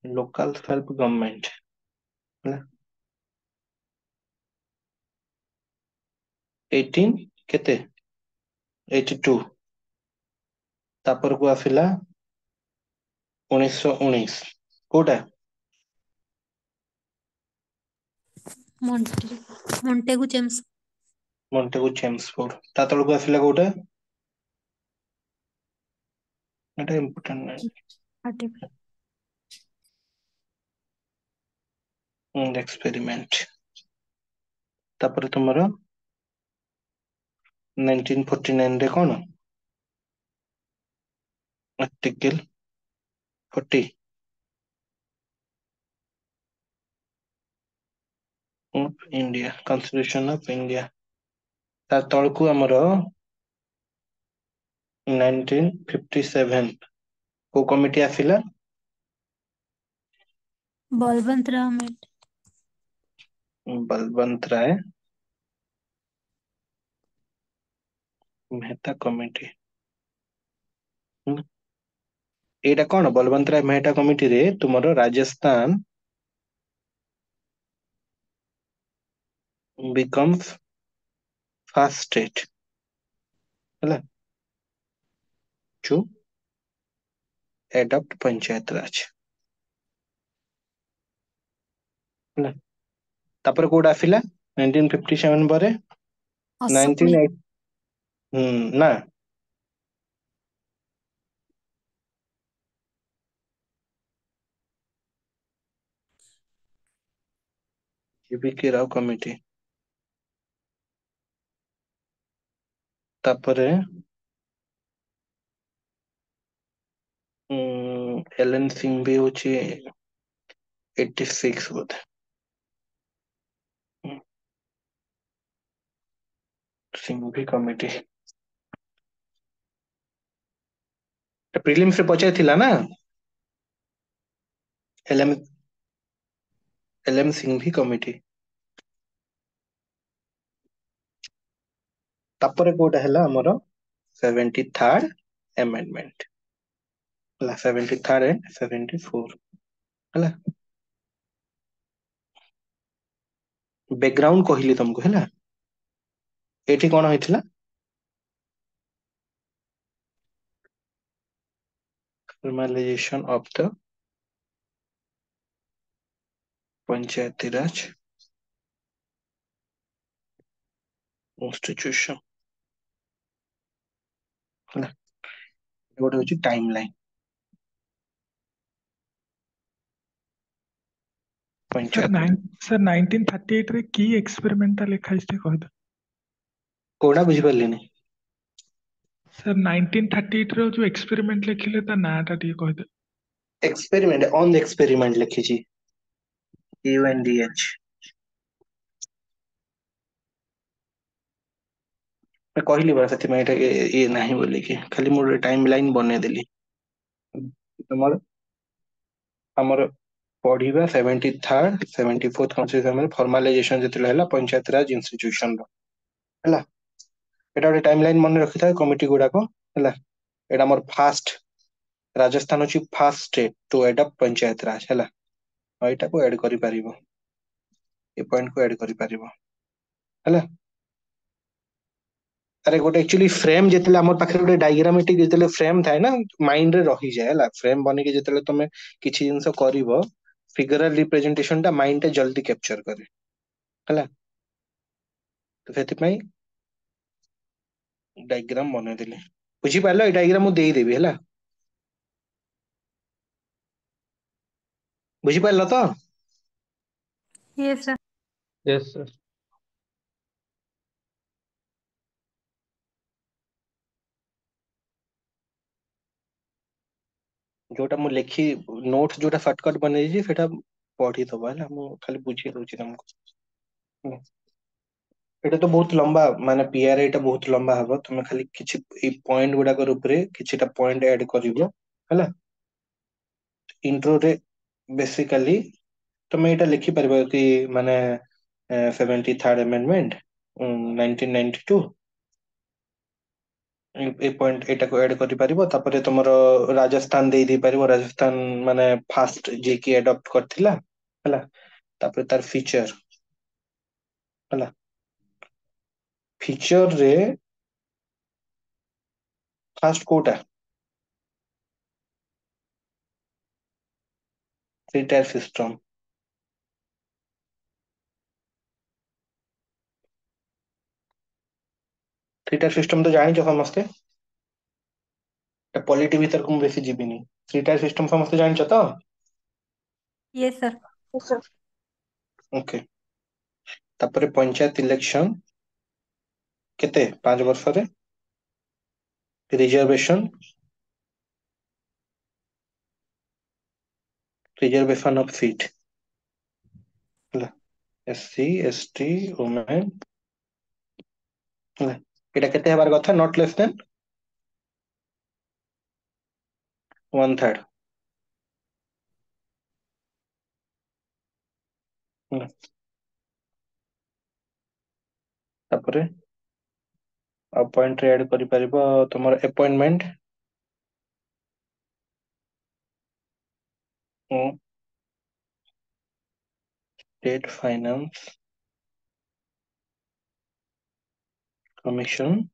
ଲୋକାଲ ସେଲ୍ଫ ଗଭର୍ଣମେଣ୍ଟ ହେଲା, 18 କେତେ 82, ତାପରକୁ ଆସିଲା 1919 କୋଉଟା? ମଣ୍ଟେ ମଣ୍ଟେଗୁ ଚେମ୍ସ। ମଣ୍ଟେଗୁ ଚେମ୍ସଫୋର୍ଡ। ତା ତଳକୁ ଆସିଲା କୋଉଟା? ଏଟା ଇମ୍ପୋର୍ଟାଣ୍ଟ ନାହିଁ। आर्टिकल। ଏକ୍ସପେରିମେଣ୍ଟ। ତାପରେ ତୁମର 1949 ରେ କଣ? Article 40 of India, constitution of India. ତା ତଳକୁ ଆମର 1957 କୋଉ କମିଟି ଆସିଲା? बलवंत राव मेट। बलवंत राय मेहता कमिटी। ଏଇଟା କଣ, ବଲବନ୍ତ ରାୟ ମେହେଟା କମିଟିରେ ତୁମର ରାଜସ୍ଥାନ becomes first state ହେଲା to adopt पंचायत राज ହେଲା ତାପରେ କୋଉଟା ଆସିଲା 1957 ପରେ ଅସେମ୍ବଲି 19 ନା जीबीके राव कमिटी तापरे एलन सिंह भी होची 86 बोधे सिंघवी कमिटी प्रीलिम्स रे पचार थिला ना एलएम एलएम सिंघवी कमिटी तापरे कोटा हैला हमरो 73rd amendment ହେଲା 73rd and 74 ହେଲା बैकग्राउंड कहली तुमको हैला एठी कोन होइथिला formalization of the Panchayati Raj constitution ହେଲା गोटे होची टाइमलाइन सर पंचायत सर 1938 रे की एक्सपेरिमेंटा लिखा इस्ते कह दो कोडा बुझी परलिनी सर 1938 रे जो एक्सपेरिमेंट लिखिले ता नाटा टी कह दो एक्सपेरिमेंट ऑन द एक्सपेरिमेंट लिखी छी UNDH मैं कहली बा सती मैं ये नहीं बोली कि खाली मोर टाइमलाइन बने देली तमर हमर पढ़िबा 73rd 74th कॉन्स्टिट्यूशन में फॉर्मलाइजेशन जतिला हैला पंचायत राज इंस्टीट्यूशन रो हैला एटा ଗୋଟେ टाइमलाइन मन रखि था कमिटी गुडा को हैला एटा मोर फास्ट राजस्थान अछि first state to adopt panchayat raj हैला एटा को ऐड करि परिबो ए पॉइंट को ऐड करि परिबो हैला अरे गोटे एक्चुअली फ्रेम जेतले हमर पाखे गोटे डायग्रामेटिक जेतले फ्रेम थाए ना माइंड रे रही जाए हैला फ्रेम बनी के जेतले तमे किछि जिंस करिवो फिगरल रिप्रेजेंटेशन टा माइंड टे जल्दी कैप्चर करे हैला तो सेति पई डायग्राम बने देले बुझी पालो ए डायग्राम मु देई देबी हैला बुझी पालो तो यस सर Yes, sir. जोटा मु लेखी नोट्स जोटा शॉर्टकट बने जी सेटा पढ़ी दबा हैला मु खाली बुझी दोची तुमको एटा तो बहुत लंबा माने पीआर एटा बहुत लंबा हबो तुम खाली किछि ए पॉइंट गुडा कर ऊपर किछिटा पॉइंट ऐड करिवो हैला इंट्रो रे बेसिकली तुम एटा लिखि परबो कि माने 73rd अमेंडमेंट 1992 ए पॉइंट एटा को ऐड करि परिबो तापरे तुमरो राजस्थान दे दी परिबो राजस्थान माने फास्ट जे की एडॉप्ट करथिला हैला तापरे तार फीचर हैला फीचर रे फास्ट कोटा three tier system three tier system तो जानि छ समस्ते पॉलिटी भीतर को बेसी जीविनी थ्री टायर सिस्टम समस्ते जानि छ तो यस सर ओके तापरे पंचायत इलेक्शन केते 5 वर्ष रे रिजर्वेशन ऑफ सीट ହେଲା एससी एसटी वुमेन ହେଲା एटा केते हेबार कथा नॉट लेस देन 1/3 ହେଲା तापरे अपॉइंट ऐड करि परिबो तुमर appointment state finance commission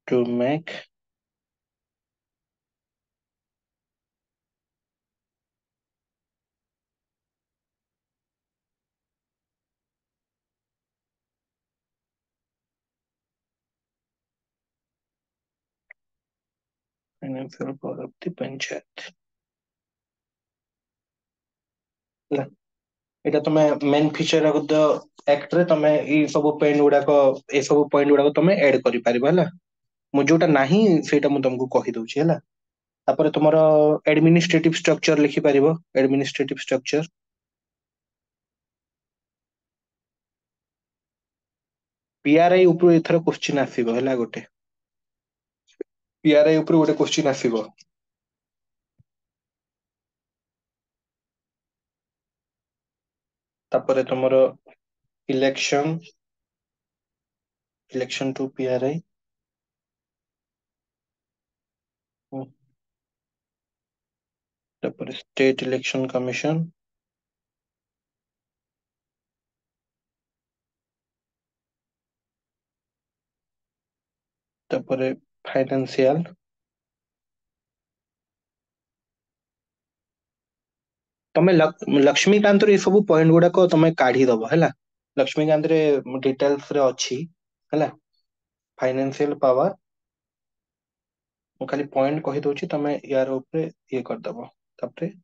to make financial power of the panchayat। ହେଲା, ଏଇଟା ତମେ main feature of the act ରେ ତମେ ଏଇ ସବୁ ପଏଣ୍ଟ ଗୁଡାକ ଏ ସବୁ ପଏଣ୍ଟ ଗୁଡାକ ତମେ ଏଡ୍ କରିପାରିବ। ହେଲା, ମୁଁ ଯୋଉଟା ନାହିଁ ସେଇଟା ମୁଁ ତମକୁ କହିଦଉଛି। ହେଲା, ତାପରେ ତମର ଆଡମିନିଷ୍ଟ୍ରେଟିଭ ଷ୍ଟ୍ରକ୍ଚର ଲେଖିପାରିବ। ଆଡମିନିଷ୍ଟ୍ରେଟିଭ ଷ୍ଟ୍ରକ୍ଚର ପିଆରଆଇ ଉପରୁ ଏଥର କ୍ୱେଶ୍ଚିନ୍ ଆସିବ। ହେଲା, ଗୋଟେ ପିଆରଆଇ ଉପରୁ ଗୋଟେ କ୍ୱେଶ୍ଚିନ୍ ଆସିବ। ତାପରେ ତମର ଇଲେକ୍ସନ ଟୁ ପିଆରଆଇ, ତାପରେ ଷ୍ଟେଟ ଇଲେକ୍ସନ କମିଶନ, ତାପରେ ଫାଇନାନ୍ସିଆଲ, ତମେ ଲକ୍ଷ୍ମୀକାନ୍ତ ରେ ଏ ସବୁ ପଏଣ୍ଟ ଗୁଡାକ ତମେ କାଢିଦବ। ହେଲା, ଲକ୍ଷ୍ମୀକାନ୍ତ ରେ ଡିଟେଲ୍ସ ରେ ଅଛି। ହେଲା, ଫାଇନାନ୍ସିଆଲ ପାୱାର ମୁଁ ଖାଲି ପଏଣ୍ଟ କହିଦଉଛି, ତମେ ୟାର ଉପରେ ଇଏ କରିଦବ। ତାପରେ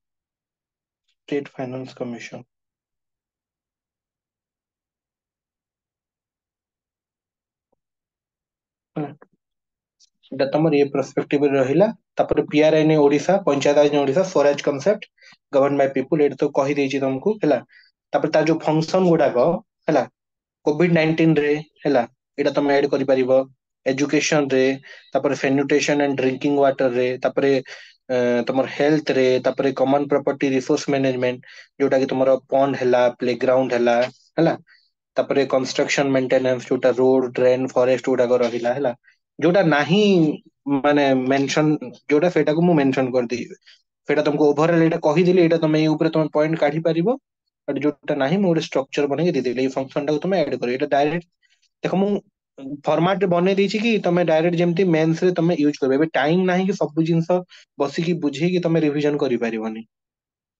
ଷ୍ଟେଟ ଫାଇନାନ୍ସ କମିଶନ, ହେଲା, ଏଟା ତମର ଇଏ ପ୍ରସ୍ପେକ୍ଟିଭ ରେ ରହିଲା। ତାପରେ PRI in Odisha, panchayat in Odisha, swaraj concept, govern by people, ଏଇଟା ତ କହିଦେଇଛି ତମକୁ। ହେଲା, ତାପରେ ତାର ଯୋଉ ଫଙ୍କସନ ଗୁଡାକ, ହେଲା, କୋଭିଡ-19 ରେ, ହେଲା, ଏଇଟା ତମେ ଆଡ୍ କରିପାରିବ। ଏଜୁକେସନ ରେ, ତାପରେ ସାନିଟେସନ ଆଣ୍ଡ ଡ୍ରିଙ୍କିଙ୍ଗ ୱାଟର ରେ, ତାପରେ ତମର ହେଲ୍ଥ ରେ, ତାପରେ କମନ ପ୍ରପର୍ଟି ରିସୋର୍ସ ମ୍ୟାନେଜମେଣ୍ଟ, ଯୋଉଟା କି ତମର ପଣ୍ଡ ହେଲା, ପ୍ଲେଗ୍ରାଉଣ୍ଡ ହେଲା। ହେଲା, ତାପରେ କନଷ୍ଟ୍ରକ୍ସନ ମେଣ୍ଟେନାନ୍ସ, ଯୋଉଟା ରୋଡ, ଡ୍ରେନ, ଫରେଷ୍ଟ ଗୁଡାକ ରହିଲା। ହେଲା, ଯୋଉଟା ନାହିଁ ମାନେ ମେନସନ, ଯୋଉଟା ସେଇଟାକୁ ମୁଁ ମେନସନ କରିଦେଇଛି। ସେଇଟା ତମକୁ ଓଭରଅଲ ଏଇଟା କହିଦେଲି, ଏଇଟା ତମେ ଏଇ ଉପରେ ତମେ ପଏଣ୍ଟ କାଢି ପାରିବ। ବଟ୍ ଯୋଉଟା ନାହିଁ ମୁଁ ଗୋଟେ ଷ୍ଟ୍ରକ୍ଚର ବନେଇକି ଦେଇଦେଲି, ଏଇ ଫଙ୍କସନ ଟାକୁ ତମେ ଆଡ୍ କରିବ। ଏଇଟା ଡାଇରେକ୍ଟ ଦେଖ, ମୁଁ ଫର୍ମାଟ ରେ ବନେଇ ଦେଇଛି କି ତମେ ଡାଇରେକ୍ଟ ଯେମିତି ମେନ୍ସ ରେ ତମେ ୟୁଜ କରିବ। ଏବେ ଟାଇମ ନାହିଁ କି ସବୁ ଜିନିଷ ବସିକି ବୁଝେଇକି ତମେ ରିଭିଜନ କରିପାରିବନି।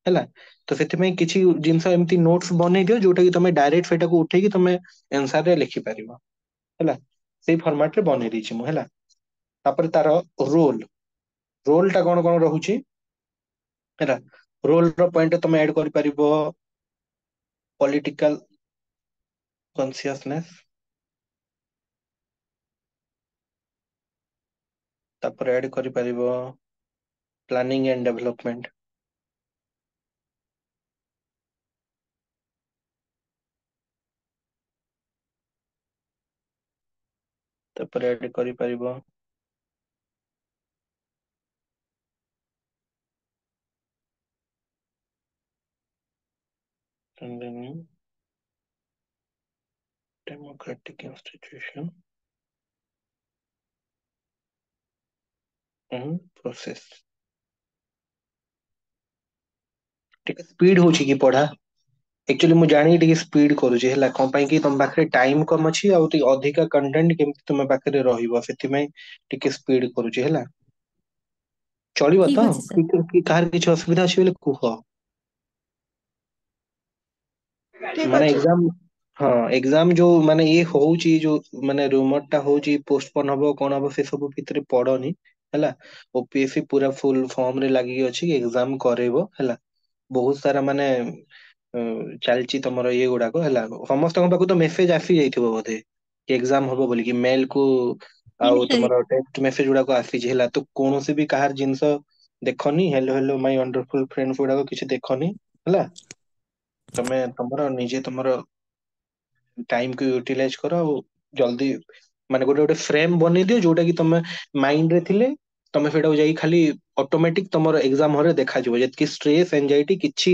ହେଲା, ତ ସେଥିପାଇଁ କିଛି ଜିନିଷ ଏମିତି ନୋଟ୍ସ ବନେଇ ଦିଅ, ଯୋଉଟା କି ତମେ ଡାଇରେକ୍ଟ ସେଇଟାକୁ ଉଠେଇକି ତମେ ଆନ୍ସର ରେ ଲେଖିପାରିବ। ହେଲା, ସେଇ ଫର୍ମାଟ ରେ ବନେଇ ଦେଇଛି ମୁଁ। ହେଲା, ତାପରେ ତାର ରୋଲ ଟା କଣ କଣ ରହୁଛି। ହେଲା, ରୋଲ ର ପଏଣ୍ଟ ତମେ ଆଡ୍ କରିପାରିବ ପଲିଟିକାଲ କନସିୟସନେସ, ତାପରେ ଆଡ୍ କରିପାରିବ ପ୍ଲାନିଂ ଆଣ୍ଡ ଡେଭଲପମେଣ୍ଟ, ତାପରେ ଆଡ୍ କରିପାରିବ democratic institution and process। ଟିକେ ସ୍ପିଡ ହଉଛି କି ପଢା? ଆକ୍ଚୁଆଲି ମୁଁ ଜାଣିକି ଟିକେ ସ୍ପିଡ କରୁଛି। ହେଲା, କଣ ପାଇଁ କି ତମ ପାଖରେ ଟାଇମ କମ ଅଛି, ଆଉ ଟିକେ ଅଧିକା କଣ୍ଟେଣ୍ଟ କେମିତି ତମ ପାଖରେ ରହିବ, ସେଥିପାଇଁ ଟିକେ ସ୍ପିଡ କରୁଛି। ହେଲା, ଚଳିବ ଠିକ ତ? ଅଛି ସାର୍। କାହାର କିଛି ଅସୁବିଧା ଅଛି ବୋଲି କୁହ। ଠିକ ମାନେ ଅଛି। ଏକ୍ସାମ, ହଁ, ଏକ୍ସାମ ଯୋଉ ମାନେ ଇଏ ହଉଛି, ଯୋଉ ମାନେ ରୁମର ଟା ହଉଛି ପୋଷ୍ଟପୋନ ହବ କଣ ହବ, ସେ ସବୁ ଭିତରେ ପଡନି। ହେଲା, ଓପିଏସସି ପୁରା ଫୁଲ ଫର୍ମ ରେ ଲାଗିକି ଅଛି, ଏକ୍ସାମ କରେଇବ। ହେଲା, ବହୁତ ସାରା ମାନେ ଚାଲିଛି ତମର ଇଏ ଗୁଡାକ। ହେଲା, ସମସ୍ତଙ୍କ ପାଖକୁ ତ ମେସେଜ ଆସି ଯାଇଥିବ ବୋଧେ କି ଏକ୍ସାମ ହବ ବୋଲିକି, ମେଲ କୁ ଆଉ ତମର ଟେକ୍ସଟ ମେସେଜ ଗୁଡାକ ଆସିଛି। ହେଲା, ତ କୌଣସି ବି କାହାର ଜିନିଷ ଦେଖନି, ହେଲୋ ହେଲୋ ମାଇ ୱଣ୍ଡରଫୁଲ ଫ୍ରେଣ୍ଡସ ଗୁଡାକ କିଛି ଦେଖନି। ହେଲା, ତମେ ତମର ନିଜେ ତମର ଟାଇମ କୁ ୟୁଟିଲାଇଜ କର, ଆଉ ଜଲ୍ଦି ମାନେ ଗୋଟେ ଗୋଟେ ଫ୍ରେମ ବନେଇ ଦିଅ, ଯୋଉଟା କି ତମେ ମାଇଣ୍ଡ ରେ ଥିଲେ ତମେ ସେଇଟାକୁ ଯାଇକି ଖାଲି ଅଟୋମେଟିକ ତମର ଏକ୍ସାମ ହଲରେ ଦେଖାଯିବ। ଯେତିକି ଷ୍ଟ୍ରେସ ଏନଜାଇଟି କିଛି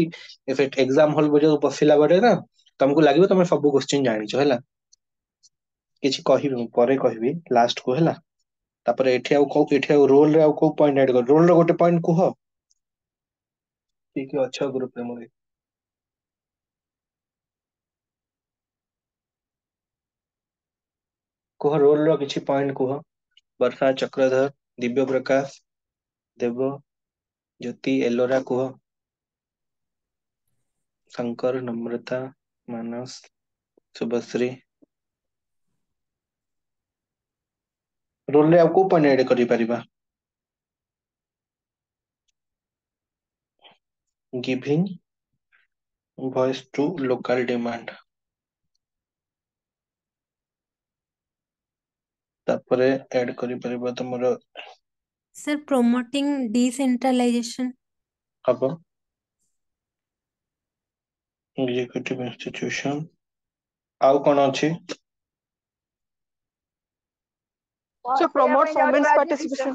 ଏକ୍ସାମ ହଲ ଯୋଉ ବସିଲା ବେଳେ ନା ତମକୁ ଲାଗିବ ତମେ ସବୁ କୋଶ୍ଚିନ୍ ଜାଣିଛ। ହେଲା, କିଛି କହିବି ମୁଁ ପରେ କହିବି ଲାଷ୍ଟ କୁ। ହେଲା, ତାପରେ ଏଠି ଆଉ ରୋଲରେ ଆଉ କୋଉ ପଏଣ୍ଟ ଆଡ କରିବ? ରୋଲ ର ଗୋଟେ ପଏଣ୍ଟ କୁହ, କିଏ କିଏ ଅଛ ଗ୍ରୁପରେ ମୋର? कुह रोल रो किछि पॉइंट कुह। वर्षा, चक्रधर, दिव्य प्रकाश, देव, ज्योति, एलोरा कुह। शंकर, नम्रता, मानस, शुभश्री। रोल रे को पॉइंट ऐड करि परिबा। Giving voice to local demand. तापरे ऐड करि परिबा तमरो सर प्रोमोटिंग डिसेंट्रलाइजेशन। हबो एग्जीक्यूटिव इंस्टीट्यूशन। आउ कोन अछि? So promotes women's participation.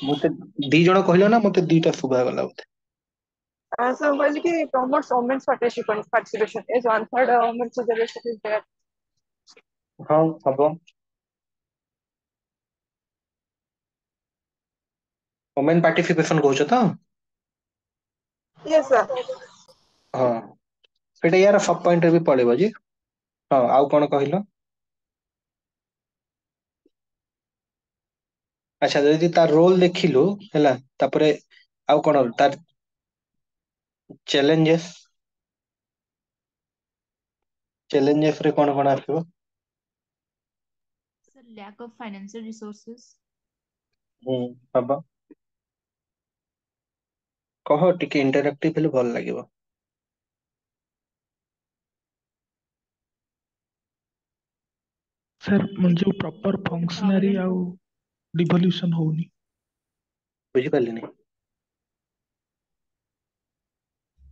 मते दी जण कहलो ना, मते दीटा सुबा गला होते। So basically promotes women's participation is one third women's reservation is there. हां हबो। वुमेन पार्टिसिपेशन कहछ त? Yes sir. हां सेटा यार सब पॉइंट रे भी पड़ेबो जी। हां आउ कोन कहलो? अच्छा जदि तार रोल देखिलु हैला तापरे आउ कोन तार चैलेंजेस रे कोन कोन आथिबो? Sir, lack of financial resources. हबो। कह टिके इंटरैक्टिव हेले भल लागिबो। सर जो प्रॉपर फंक्शनरी आउ डिवोल्यूशन होनी। बुझि पालिनी।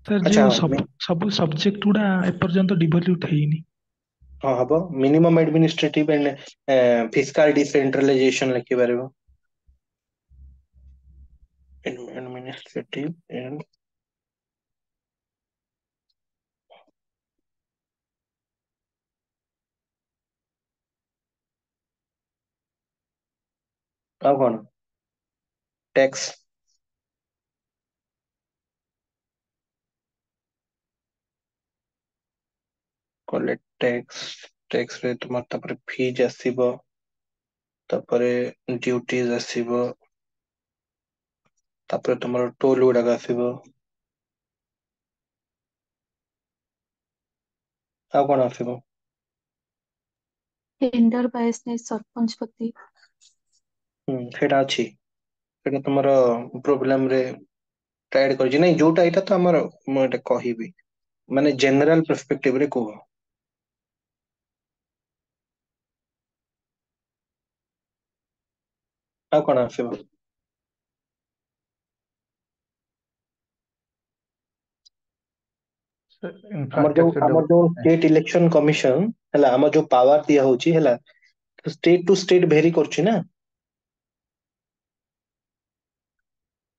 सर अच्छा जो हाँ सब सब्जेक्ट गुडा एपर्यंत डिवोल्यूट हेनी। हाँ हबो minimum administrative and fiscal decentralisation लिखि पारिबो। एडमिनिस्ट्रेटिव एंड आउ कोन टैक्स कलेक्ट टैक्स रे तुम तापर फीज आसीबो, तापरे ड्यूटीज आसीबो, तापरे तुमर टोल गुडा आसीबो। आउ कोन आसीबो? टेंडर बायसनेस सरपंच पति। सेटा अछि। सेटा तुमर प्रोब्लेम रे ट्राइड करछि नै जोटा एटा तो हमर म एटा कहिबी माने जनरल पर्सपेक्टिव रे को। आउ कोन आसीबो? इंफ्रास्ट्रक्चर हमर जो डेवलपमेंट। स्टेट इलेक्शन कमिशन हला हमर जो पावर दिया होची हला स्टेट टू स्टेट वेरी करछि ना।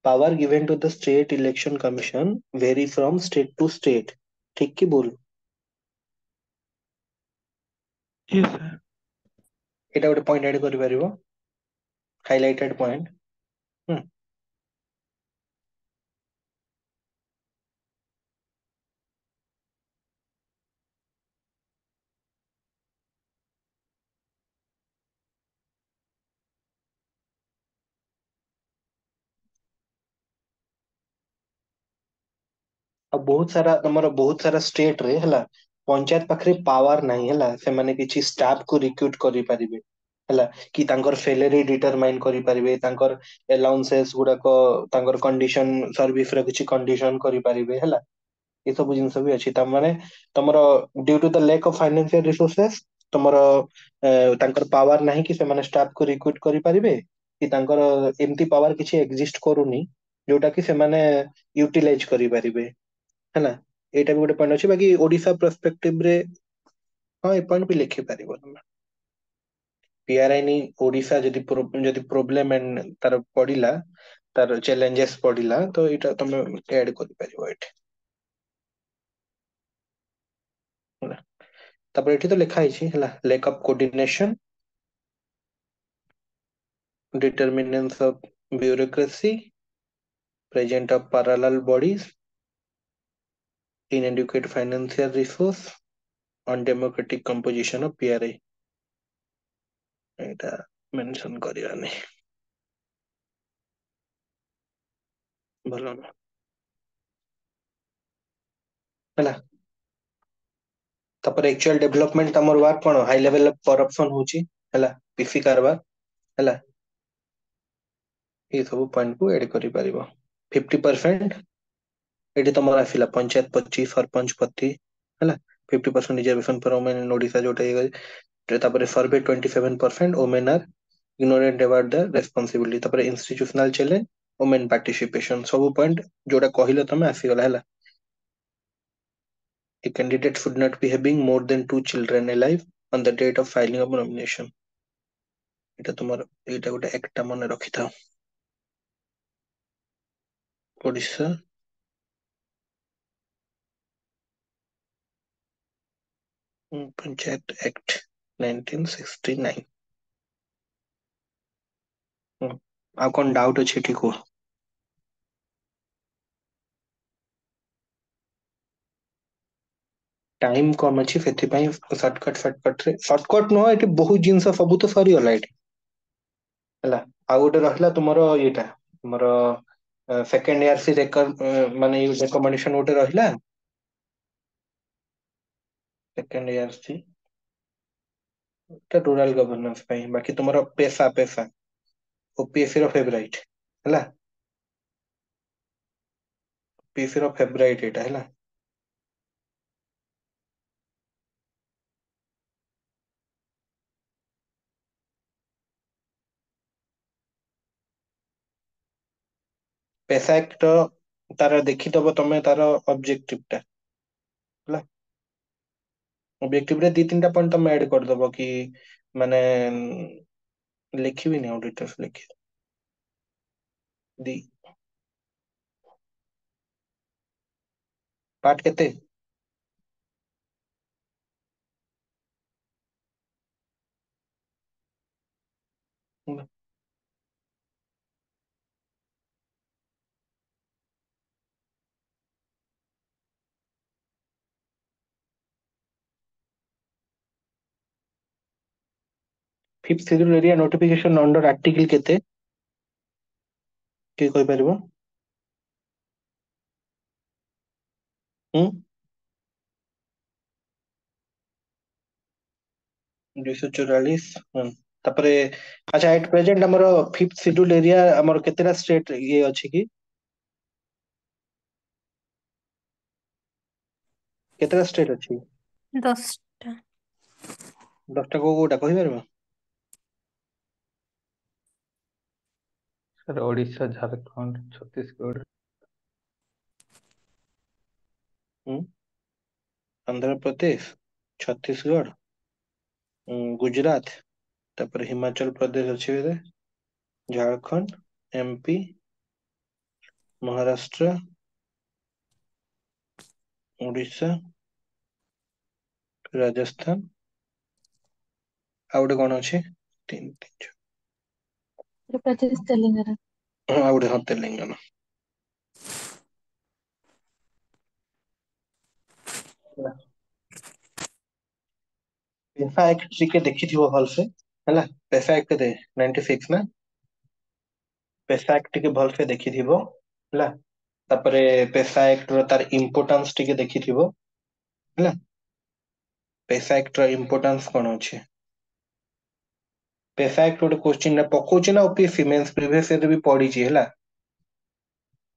Power given to the state election commission vary from state to state. ठीक की बोल? Yes sir. एटा गोटे पॉइंट ऐड करि परिबो हाइलाइटेड पॉइंट। अब बहुत सारा स्टेट रे हला पंचायत पाखरे पावर नाही हला से माने किछि स्टाफ को रिक्रूट करि परिबे हला कि तांकर सैलरी डिटरमाइन करि परिबे, तांकर अलाउंसेस गुडा को तांकर कंडीशन सर्विस रे किछि कंडीशन करि परिबे हला। ये सब जिंस भी अछि त माने तमरो due to the lack of financial resources तमरो तांकर पावर नाही कि से माने स्टाफ को रिक्रूट करि परिबे कि तांकर एम्ति पावर किछि एग्जिस्ट करूनी जोटा कि से माने यूटिलाइज करि परिबे हैना। एटा भी गोटे पॉइंट अछि बाकी ओडिसा पर्सपेक्टिव रे हां ए पॉइंट भी लिखि परिबो तमे। पीआरआई ओडिसा जदि प्रोब्लेम एंड तार पडिला तार चैलेंजेस पडिला तो एटा तमे ऐड करि परिबो एठी ହେଲା। तापर एठी तो लिखा हिची ହେଲା lack of coordination, determinants of bureaucracy, presence of parallel bodies, inadequate financial resource, undemocratic composition of PRI Etah mention करियानी भलो ना हला तापर एक्चुअल डेवलपमेंट तमर वर्क कोन हाई लेवल करप्शन होची हला पीसी कारबार हला ये सब पॉइंट को ऐड करि परिबो 50% एटी तमर आसिला पंचायत पच्ची सरपंच पति हला 50% reservation for women in Odisha जोटा तापर survey 27% women are ignorant about the responsibility तापर institutional challenge women participation सब पॉइंट जोटा कहिलो तमे आसी गला हला a candidate should not be having more than 2 children alive on the date of filing of nomination এটা তোমার এটা গোटे একটা মনে रखिथाओ ओडिशा पंचायत एक्ट 1969 आ कौन डाउट अछि ठीक हो टाइम कम अछि सेति पई शॉर्टकट नो एटी बहुत जिंस सब तो सरी होला एटी हला आ गोटे रहला तुमरो एटा तुमरो सेकंड ईयर सी रेकर माने रिकमेंडेशन गोटे रहला सेकंड ईयर सी रूरल गवर्नेंस पई बाकी तुमरो पैसा पैसा ओपीएससी रो फेवरेट हला पीसी रो फेवरेट एटा हला पैसा एक तो तार देखि दबो तमे तार ऑब्जेक्टिव टा हला ऑब्जेक्टिव रे दी तीन टा पॉइंट तमे ऐड कर दबो कि माने लिखिबि नै ऑडिटर्स लिखि दी पार्ट केते fifth schedule area notification under article केते के कोइ परबो 244 तापरे अच्छा एट प्रेजेंट हमर फिफ्थ शेड्यूल एरिया हमर केतेरा स्टेट ये अछि कि केतेरा स्टेट अछि 10टा 10टा को कोटा कहि परबो सर ओडिशा झारखंड छत्तीसगढ़ आंध्र प्रदेश छत्तीसगढ़ गुजरात तापर हिमाचल प्रदेश अछि बेले झारखंड एमपी महाराष्ट्र ओडिशा राजस्थान आउटे कोन अछि तीन तीन आंध्र प्रदेश तेलंगाना आउटे हाँ तेलंगाना पैसा एक्ट टिके देखिथिबो भलसे हैला पैसा एक्ट दे 96 ना पैसा एक्ट टिके भलसे देखिथिबो हैला तापरे पैसा एक्ट रो तार इंपोर्टेंस टिके देखिथिबो हैला पैसा एक्ट रो इंपोर्टेंस कोन अछि पैसा एक्ट गोटे क्वेश्चन ना पकोछि ना ओपीएससी मेंस प्रीवियस ईयर भी पढ़ी छी हैला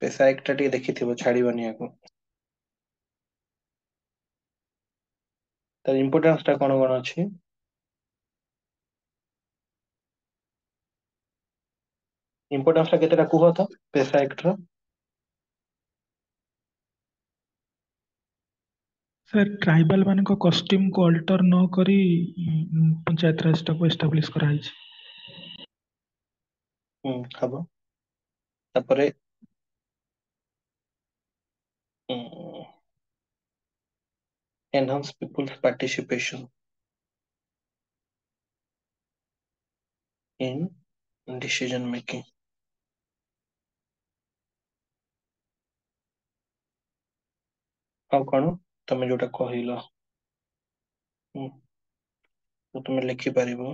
पैसा एक्ट टिके देखिथिबो छाड़ीबनी आको तार इंपोर्टेंस टा कोन कोन अछि इंपोर्टेंस टा केतेटा कुहो त पैसा एक्ट रो सर ट्राइबल ମାନଙ୍କ कॉस्ट्यूम को अल्टर न करी पंचायत राज को एस्टाब्लिश करा ହେଇଛି हबो तापरे enhance people's participation in decision making ଆଉ କଣ ତମେ ଯୋଉଟା କହିଲ ହୁଁ, ତ ତୁମେ ଲେଖିପାରିବ